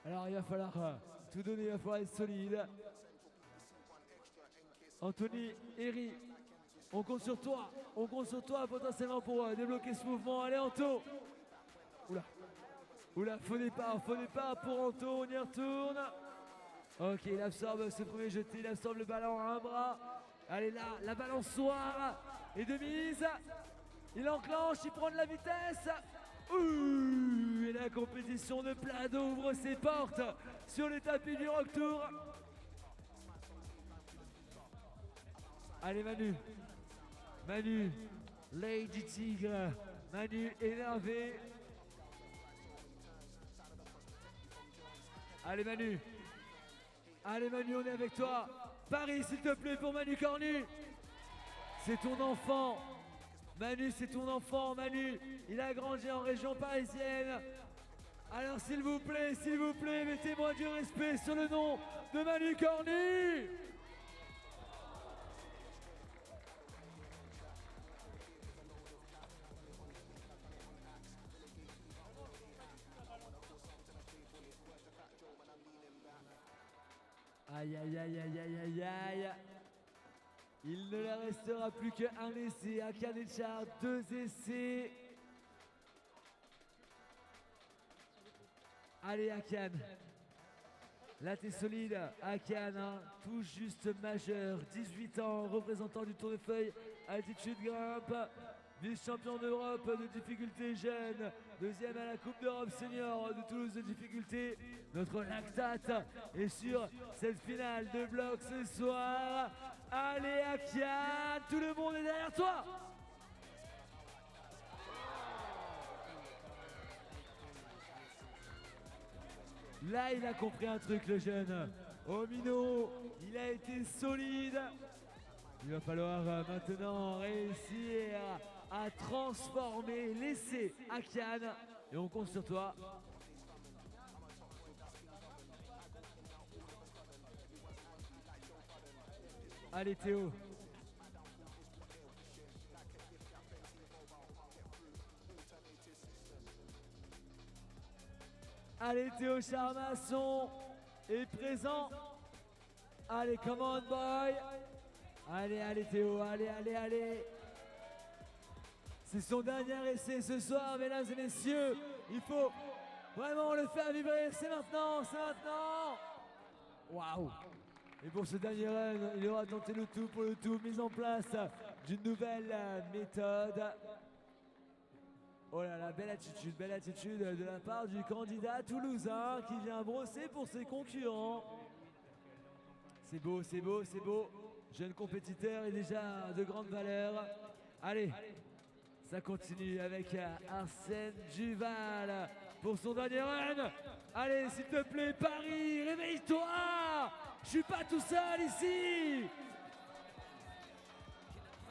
Alors il va falloir tout donner, il va falloir être solide. Anthony, Eri, on compte sur toi potentiellement pour débloquer ce mouvement. Allez Anto. Oula, faux départ pour Anto, on y retourne. Ok, il absorbe ce premier jeté, il absorbe le ballon à un bras. Allez là, la balançoire est de mise. Il enclenche, il prend de la vitesse. Ouh, et la compétition de Plado ouvre ses portes sur les tapis du Rock Tour. Allez Manu, Lady Tigre, Manu énervé. Allez Manu, on est avec toi. Paris s'il te plaît pour Manu Cornu. C'est ton enfant. Manu, c'est ton enfant. Manu, il a grandi en région parisienne. Alors s'il vous plaît, mettez-moi du respect sur le nom de Manu Cornu. Aïe. Il ne leur restera plus qu'un essai. Akian Echard, 2 essais. Allez Akian. Là t'es solide. Akian, hein, tout juste majeur. 18 ans, représentant du Tour de Feuille. Altitude grimpe. Vice-champion d'Europe de difficulté jeune, 2e à la Coupe d'Europe senior de Toulouse de difficulté. Notre lactate est sur cette finale de bloc ce soir. Allez Akian, tout le monde est derrière toi. Là il a compris un truc le jeune. Omino, il a été solide. Il va falloir maintenant réussir à transformer l'essai Akian. Et on compte sur toi. Allez Théo. Allez Théo Charmasson est présent. Allez, come on boy. Allez Théo, allez. C'est son dernier essai ce soir, mesdames et messieurs. Il faut vraiment le faire vibrer. C'est maintenant. Waouh. Et pour ce dernier run, il aura tenté le tout pour le tout. Mise en place d'une nouvelle méthode. Oh là là, belle attitude de la part du candidat toulousain qui vient brosser pour ses concurrents. C'est beau. Jeune compétiteur et déjà de grande valeur. Allez, ça continue avec Arsène Duval pour son dernier run. Allez, s'il te plaît, Paris, réveille-toi. Je suis pas tout seul ici.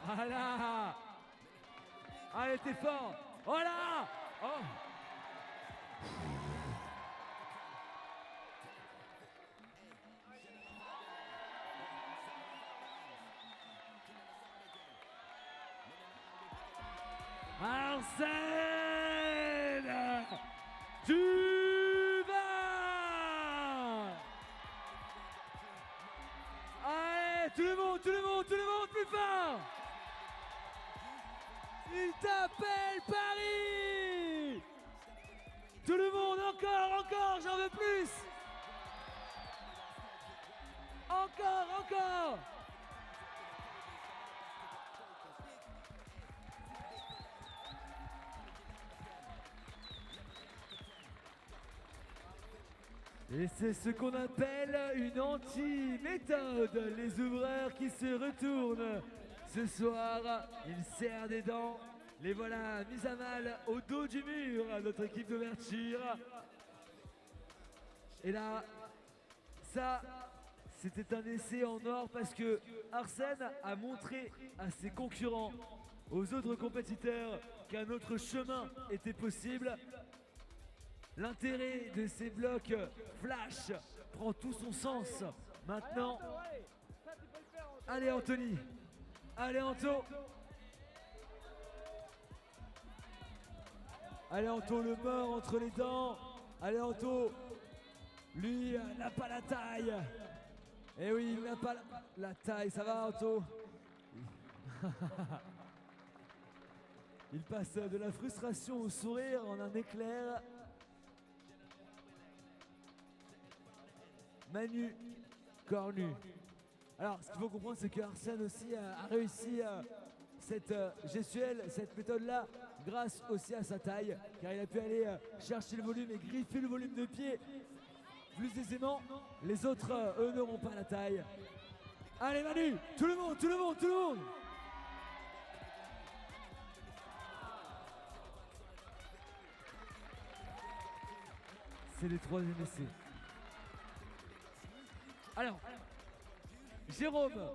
Voilà. Allez, t'es fort. Voilà. Oh. Arsène Duval. plus fort. Il t'appelle Paris. Tout le monde, encore, j'en veux plus. Encore. Et c'est ce qu'on appelle une anti-méthode. Les ouvreurs qui se retournent. Ce soir, ils serrent des dents. Les voilà mis à mal au dos du mur, notre équipe d'ouverture. Et là, ça, c'était un essai en or parce que Arsène a montré à ses concurrents, aux autres compétiteurs, qu'un autre chemin était possible. L'intérêt de ces blocs flash prend tout son sens. Maintenant, allez Anthony, allez Anto. Allez Anto, le mort entre les dents. Allez Anto, lui n'a pas la taille. Eh oui, il n'a pas la taille, ça va Anto. Il passe de la frustration au sourire en un éclair. Manu, corps nu. Alors, ce qu'il faut comprendre, c'est que Arsène aussi a réussi cette gestuelle, cette méthode-là, grâce aussi à sa taille, car il a pu aller chercher le volume et griffer le volume de pied plus aisément. Les autres, eux, n'auront pas la taille. Allez Manu, tout le monde. C'est les troisième essais. Alors, Jérôme,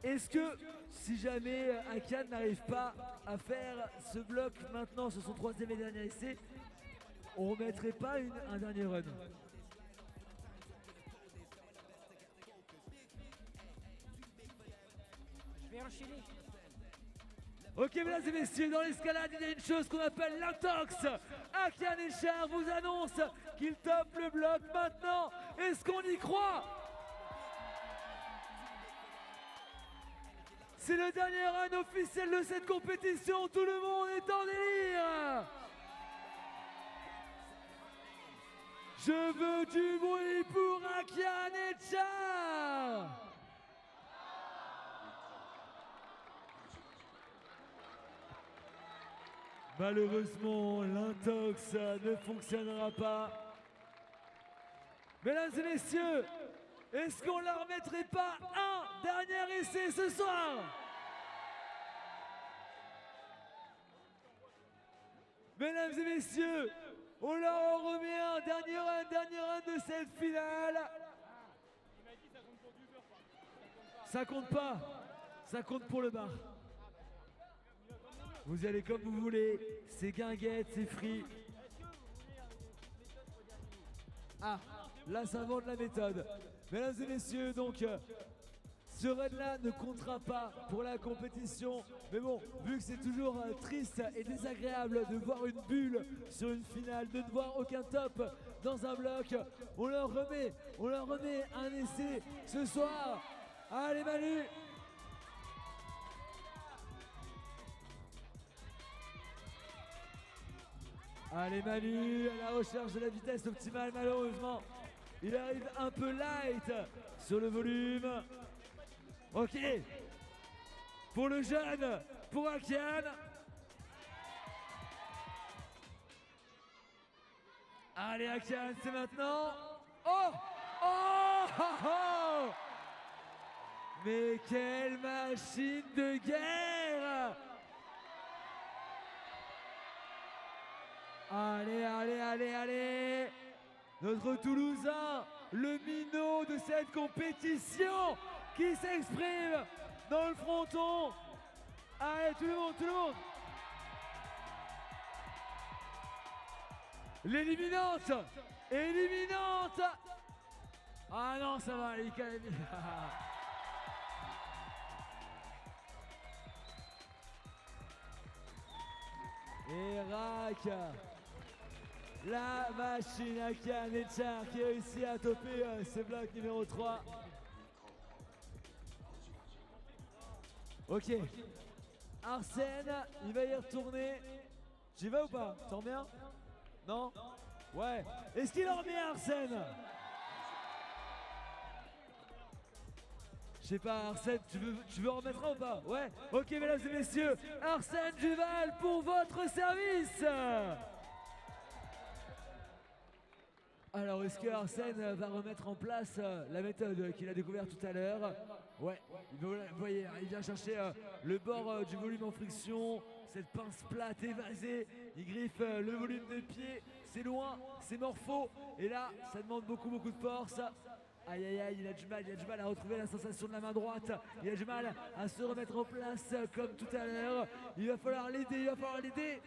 est-ce que si jamais Akian n'arrive pas à faire ce bloc maintenant sur son troisième et dernier essai, on remettrait pas un dernier run? Je vais enchaîner. Ok mesdames et messieurs, dans l'escalade il y a une chose qu'on appelle l'intox. Akian Echar vous annonce qu'il top le bloc maintenant. Est-ce qu'on y croit? C'est le dernier run officiel de cette compétition, tout le monde est en délire. Je veux du bruit pour Akian Echar. Malheureusement, l'intox ne fonctionnera pas. Mesdames et messieurs, est-ce qu'on leur remettrait pas un dernier essai ce soir? Mesdames et messieurs, on leur en remet un dernier run de cette finale. Il m'a dit ça compte pour du beurre. Ça compte pas, ça compte pour le bar. Vous y allez comme vous voulez, c'est guinguette, c'est free. Ah, là ça vend de la méthode. Mesdames et messieurs, donc ce run-là ne comptera pas pour la compétition. Mais bon, vu que c'est toujours triste et désagréable de voir une bulle sur une finale, de ne voir aucun top dans un bloc, on leur remet un essai ce soir. Allez Manu! Allez Manu, à la recherche de la vitesse optimale, malheureusement. Il arrive un peu light sur le volume. Ok. Pour le jeune, pour Akian. Allez Akian, c'est maintenant. Oh, oh, oh, oh. Mais quelle machine de guerre! Allez, allez, allez, allez! Notre Toulousain, le minot de cette compétition, qui s'exprime dans le fronton. Allez, tout le monde, tout le monde! L'éliminante! Éliminante! Ah non, ça va, les calmes. Et Rack, la machine Akian Echar qui réussit à topper ce bloc numéro 3. Ok. Arsène, il va y retourner. J'y vas ou pas? T'en bien? Non? Ouais. Est-ce qu'il en remet Arsène? Je sais pas, Arsène, tu veux en remettre un ou pas? Ouais. Ok, mesdames et messieurs, Arsène Duval pour votre service. Alors, est-ce que Arsène va remettre en place la méthode qu'il a découverte tout à l'heure? Ouais, vous voyez, il vient chercher le bord du volume en friction, cette pince plate évasée, il griffe le volume de pied, c'est loin, c'est morpho, et là, ça demande beaucoup de force. Aïe aïe aïe, il a du mal à retrouver la sensation de la main droite, il a du mal à se remettre en place comme tout à l'heure, il va falloir l'aider.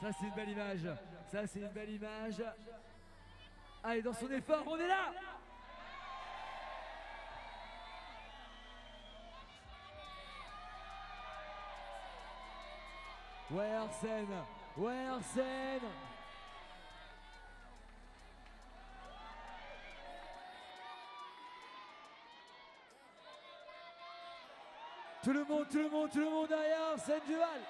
Ça c'est une belle image, Allez, dans son effort, on est là. Ouais Arsène. Tout le monde derrière Arsène Duval.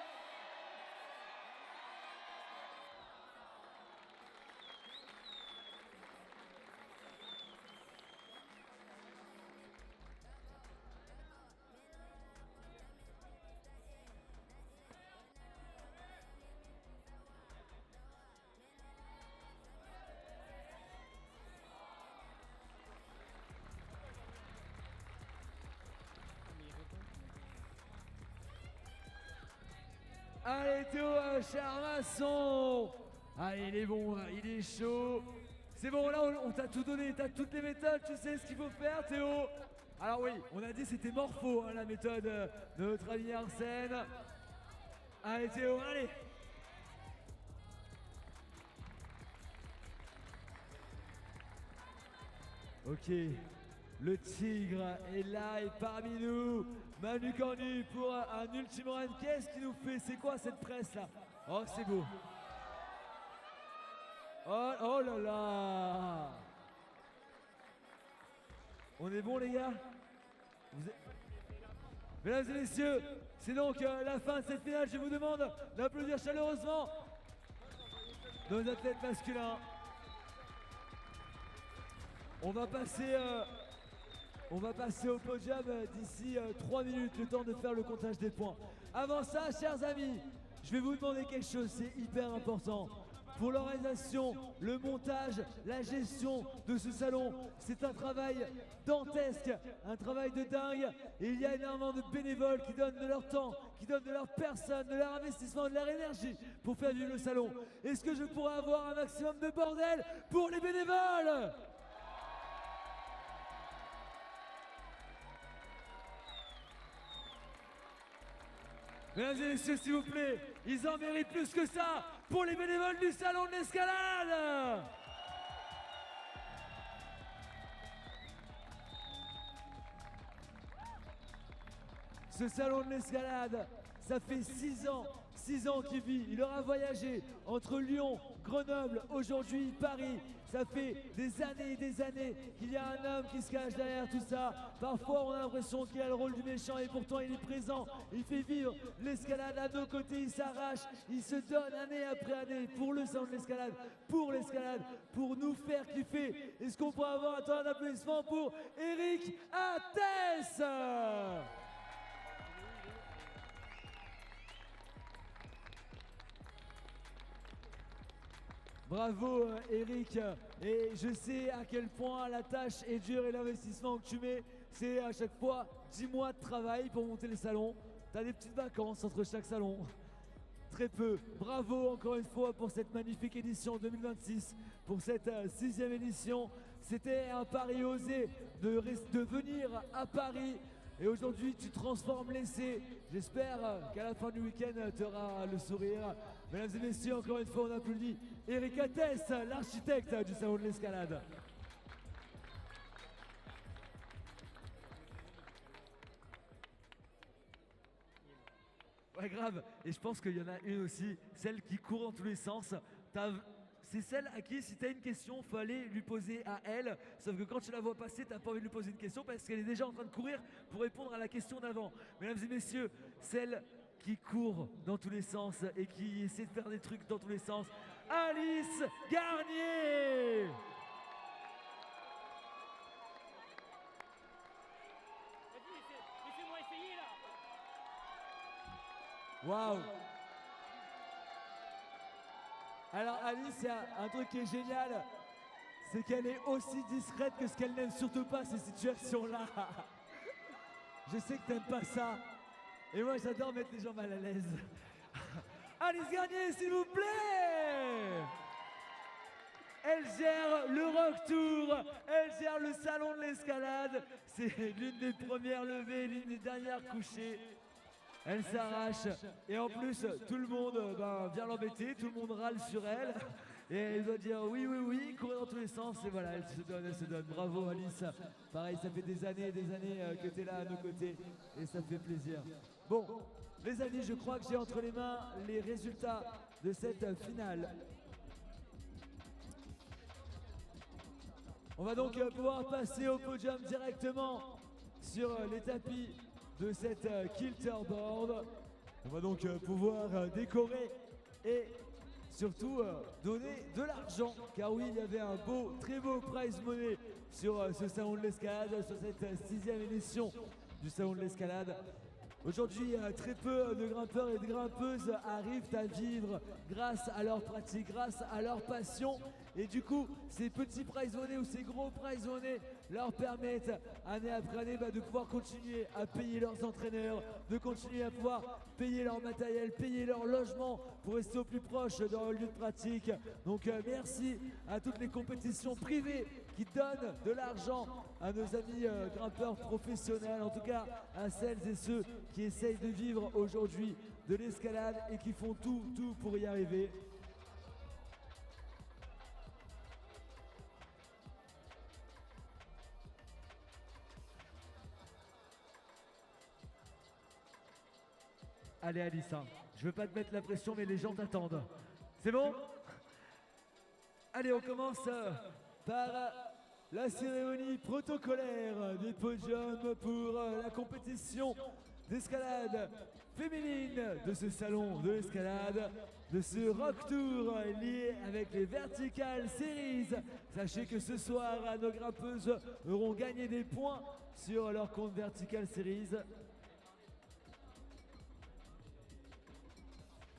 Allez Théo Charmasson. Allez, il est bon, il est chaud. C'est bon, là on t'a tout donné, t'as toutes les méthodes, tu sais ce qu'il faut faire Théo. Alors oui, on a dit c'était morpho la méthode de notre ami Arsène. Allez Théo, allez. Ok, le tigre est là et parmi nous. Manu Cornu pour un ultime run. Qu'est-ce qu'il nous fait? C'est quoi cette presse là? Oh, c'est beau. Oh là là. On est bon les gars? Mesdames et messieurs, c'est donc la fin de cette finale. Je vous demande d'applaudir chaleureusement nos athlètes masculins. On va passer au podium d'ici 3 minutes, le temps de faire le comptage des points. Avant ça, chers amis, je vais vous demander quelque chose, c'est hyper important. Pour l'organisation, le montage, la gestion de ce salon, c'est un travail dantesque, un travail de dingue. Et il y a énormément de bénévoles qui donnent de leur temps, qui donnent de leur personne, de leur investissement, de leur énergie pour faire vivre le salon. Est-ce que je pourrais avoir un maximum de bordel pour les bénévoles ? Mesdames et messieurs, s'il vous plaît, ils en méritent plus que ça pour les bénévoles du Salon de l'Escalade. Ce Salon de l'Escalade, ça fait 6 ans qu'il vit. Il aura voyagé entre Lyon, Grenoble, aujourd'hui Paris. Ça fait des années qu'il y a un homme qui se cache derrière tout ça. Parfois on a l'impression qu'il a le rôle du méchant et pourtant il est présent. Il fait vivre l'escalade à nos côtés, il s'arrache, il se donne année après année pour le Salon de l'Escalade, pour nous faire kiffer. Est-ce qu'on pourrait avoir un temps d'applaudissement pour Eric Attès? Bravo Eric, et je sais à quel point la tâche est dure et l'investissement que tu mets, c'est à chaque fois 10 mois de travail pour monter les salons. T'as des petites vacances entre chaque salon, très peu. Bravo encore une fois pour cette magnifique édition 2026, pour cette 6e édition. C'était un pari osé de venir à Paris. Et aujourd'hui, tu transformes l'essai. J'espère qu'à la fin du week-end, tu auras le sourire. Mesdames et messieurs, encore une fois, on applaudit Eric Attès, l'architecte du Salon de l'Escalade. Ouais, grave. Et je pense qu'il y en a une aussi, celle qui court dans tous les sens. c'est celle à qui, si tu as une question, fallait lui poser à elle. Sauf que quand tu la vois passer, tu n'as pas envie de lui poser une question parce qu'elle est déjà en train de courir pour répondre à la question d'avant. Mesdames et messieurs, celle qui court dans tous les sens et qui essaie de faire des trucs dans tous les sens, Alice Garnier. Vas-y, laissez-moi essayer là. Waouh! Alors Alice, il y a un truc qui est génial, c'est qu'elle est aussi discrète que ce qu'elle n'aime surtout pas, ces situations-là. Je sais que t'aimes pas ça. Et moi j'adore mettre les gens mal à l'aise. Alice Garnier, s'il vous plaît! Elle gère le Rock Tour, elle gère le salon de l'escalade. C'est l'une des premières levées, l'une des dernières couchées. Elle s'arrache et en plus tout le monde vient l'embêter, tout le monde râle sur elle et elle doit dire oui, oui, oui, courir dans tous les sens et voilà, elle se donne, elle se donne. Bravo Alice, pareil, ça fait des années que tu es là à nos côtés et ça fait plaisir. Bon, les amis, je crois que j'ai entre les mains les résultats de cette finale. On va donc pouvoir passer au podium directement sur les tapis de cette kilterboard. On va donc pouvoir décorer et surtout donner de l'argent, car oui, il y avait un beau, très beau prize money sur ce salon de l'escalade, sur cette 6e édition du salon de l'escalade. Aujourd'hui, très peu de grimpeurs et de grimpeuses arrivent à vivre grâce à leur pratique, grâce à leur passion. Et du coup, ces petits prize money ou ces gros prize money leur permettent année après année de pouvoir continuer à payer leurs entraîneurs, de continuer à pouvoir payer leur matériel, payer leur logement pour rester au plus proche de leur lieu de pratique. Donc merci à toutes les compétitions privées qui donnent de l'argent à nos amis grimpeurs professionnels, en tout cas à celles et ceux qui essayent de vivre aujourd'hui de l'escalade et qui font tout pour y arriver. Allez Alice, hein. Je veux pas te mettre la pression mais les gens t'attendent. C'est bon? Allez, on commence par la cérémonie protocolaire des podiums pour la compétition d'escalade féminine de ce salon de l'escalade, de ce Rock Tour lié avec les Vertical Series. Sachez que ce soir, nos grimpeuses auront gagné des points sur leur compte Vertical Series.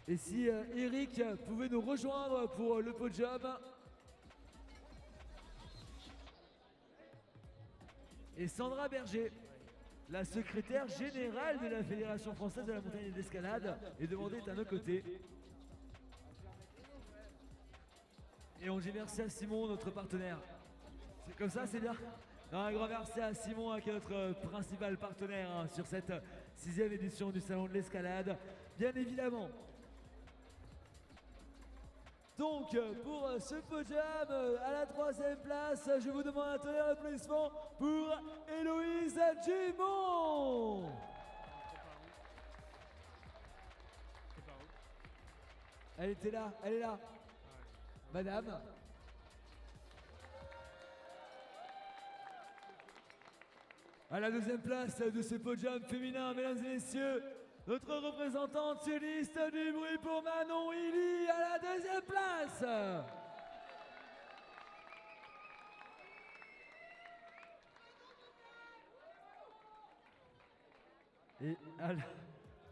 Et si Eric pouvait nous rejoindre pour le podium. Et Sandra Berger, la secrétaire générale de la Fédération française de la montagne et de l'escalade, est demandée à nos côtés. Et on dit merci à Simon, notre partenaire. C'est comme ça, c'est bien. Un grand merci à Simon, qui est notre principal partenaire sur cette 6e édition du Salon de l'Escalade. Bien évidemment. Donc, pour ce podium, à la 3e place, je vous demande un tonnerre d'applaudissements pour Héloïse Dumont. Elle était là, elle est là. Madame. À la 2e place de ce podium féminin, mesdames et messieurs, notre représentante soliste du bruit pour Manon Illy à la 2e place.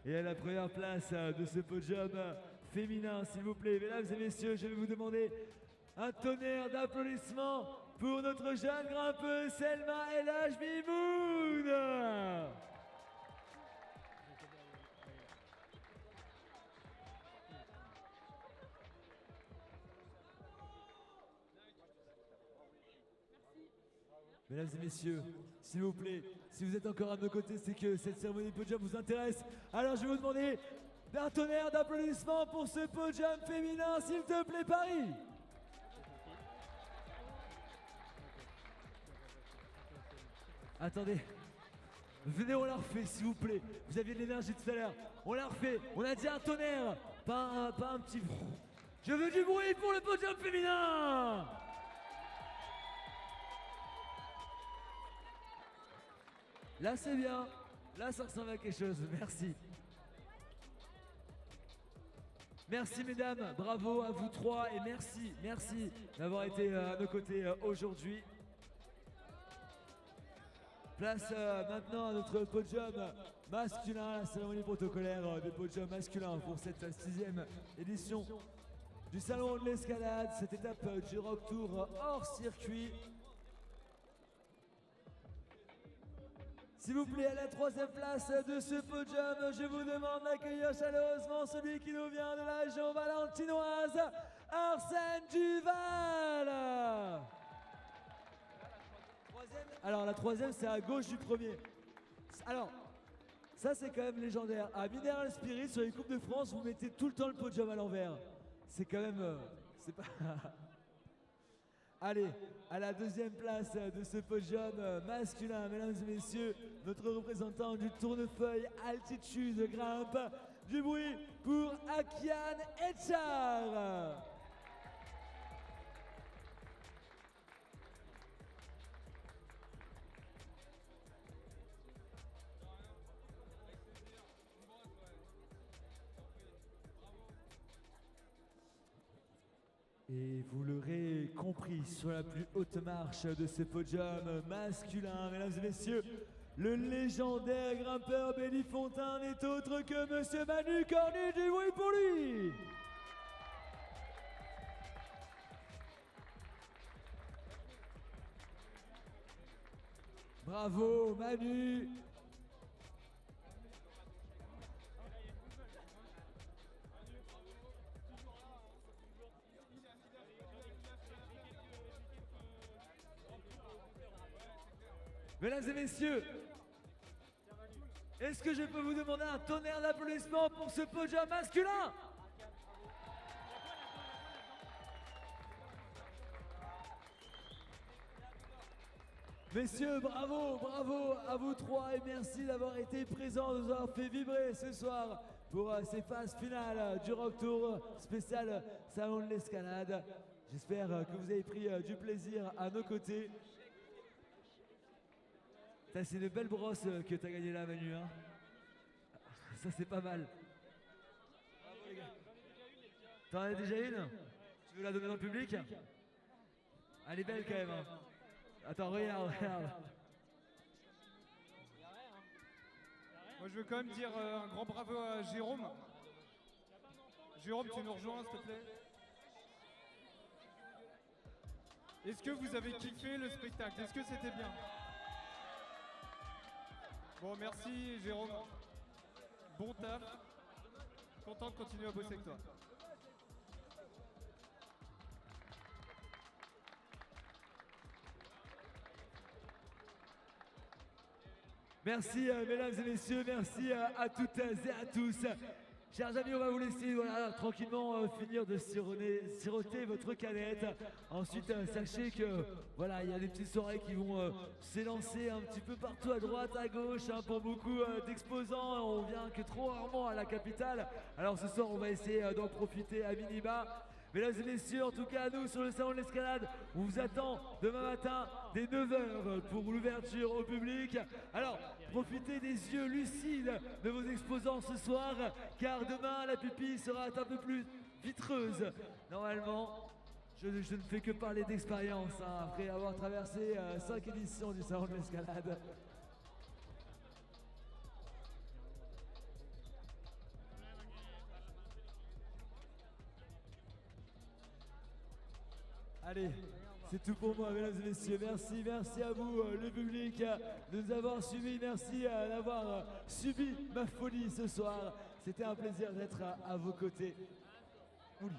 Et à la première place de ce podium féminin, s'il vous plaît, mesdames et messieurs, je vais vous demander un tonnerre d'applaudissements pour notre jeune grimpeuse Selma El Hajmimoun. Mesdames et messieurs, s'il vous plaît, si vous êtes encore à nos côtés, c'est que cette cérémonie podium vous intéresse. Alors je vais vous demander d'un tonnerre d'applaudissements pour ce podium féminin, s'il te plaît, Paris. Attendez, venez, on la refait, s'il vous plaît. Vous aviez de l'énergie tout à l'heure. On la refait. On a dit un tonnerre, pas un petit... Je veux du bruit pour le podium féminin. Là c'est bien, là ça ressemble à quelque chose, merci. Merci mesdames, bravo à vous trois et merci d'avoir été à nos côtés aujourd'hui. Place maintenant à notre podium masculin, la cérémonie protocolaire des podiums masculins pour cette 6e édition du Salon de l'Escalade, cette étape du Rock Tour hors circuit. S'il vous plaît, à la 3e place de ce podium, je vous demande d'accueillir chaleureusement celui qui nous vient de la région valentinoise, Arsène Duval. Alors la 3e, c'est à gauche du premier. Alors, ça c'est quand même légendaire. À Mineral Spirit, sur les Coupes de France, vous mettez tout le temps le podium à l'envers. C'est quand même... c'est pas... Allez, à la 2e place de ce podium masculin, mesdames et messieurs, notre représentant du tournefeuille altitude grimpe, du bruit pour Akian Etchar. Et vous l'aurez compris, sur la plus haute marche de ce podium masculin, mesdames et messieurs, le légendaire grimpeur Bélifontain n'est autre que Monsieur Manu Cornu, du bruit pour lui. Bravo Manu. Mesdames et messieurs, est-ce que je peux vous demander un tonnerre d'applaudissements pour ce podium masculin? Messieurs, bravo, bravo à vous trois et merci d'avoir été présents, de nous avoir fait vibrer ce soir pour ces phases finales du Rock Tour spécial Salon de l'Escalade. J'espère que vous avez pris du plaisir à nos côtés. C'est une belle brosse que tu as gagnée là, Manu. Hein, ça, c'est pas mal. Bravo, les gars. T'en as déjà une? Tu veux la donner dans le public? Elle est belle quand même. Hein. Attends, regarde. Moi, je veux quand même dire un grand bravo à Jérôme. Jérôme, tu nous rejoins, s'il te plaît. Est-ce que vous avez kiffé le spectacle? Est-ce que c'était bien? Bon, merci Jérôme. Bon taf. Content de continuer à bosser avec toi. Merci mesdames et messieurs, merci à toutes et à tous. Chers amis, on va vous laisser voilà, tranquillement finir de siroter votre canette. Ensuite, sachez que voilà, il y a des petites soirées qui vont s'élancer un petit peu partout à droite, à gauche. Hein, pour beaucoup d'exposants, on vient que trop rarement à la capitale. Alors ce soir, on va essayer d'en profiter à minima. Mesdames et messieurs, en tout cas, nous, sur le Salon de l'Escalade, on vous attend demain matin dès 9h pour l'ouverture au public. Alors, profitez des yeux lucides de vos exposants ce soir, car demain, la pupille sera un peu plus vitreuse. Normalement, je ne fais que parler d'expérience, hein, après avoir traversé 5 éditions du Salon de l'Escalade. Allez, c'est tout pour moi, mesdames et messieurs. Merci à vous, le public, de nous avoir suivis. Merci d'avoir subi ma folie ce soir. C'était un plaisir d'être à vos côtés. Ouli.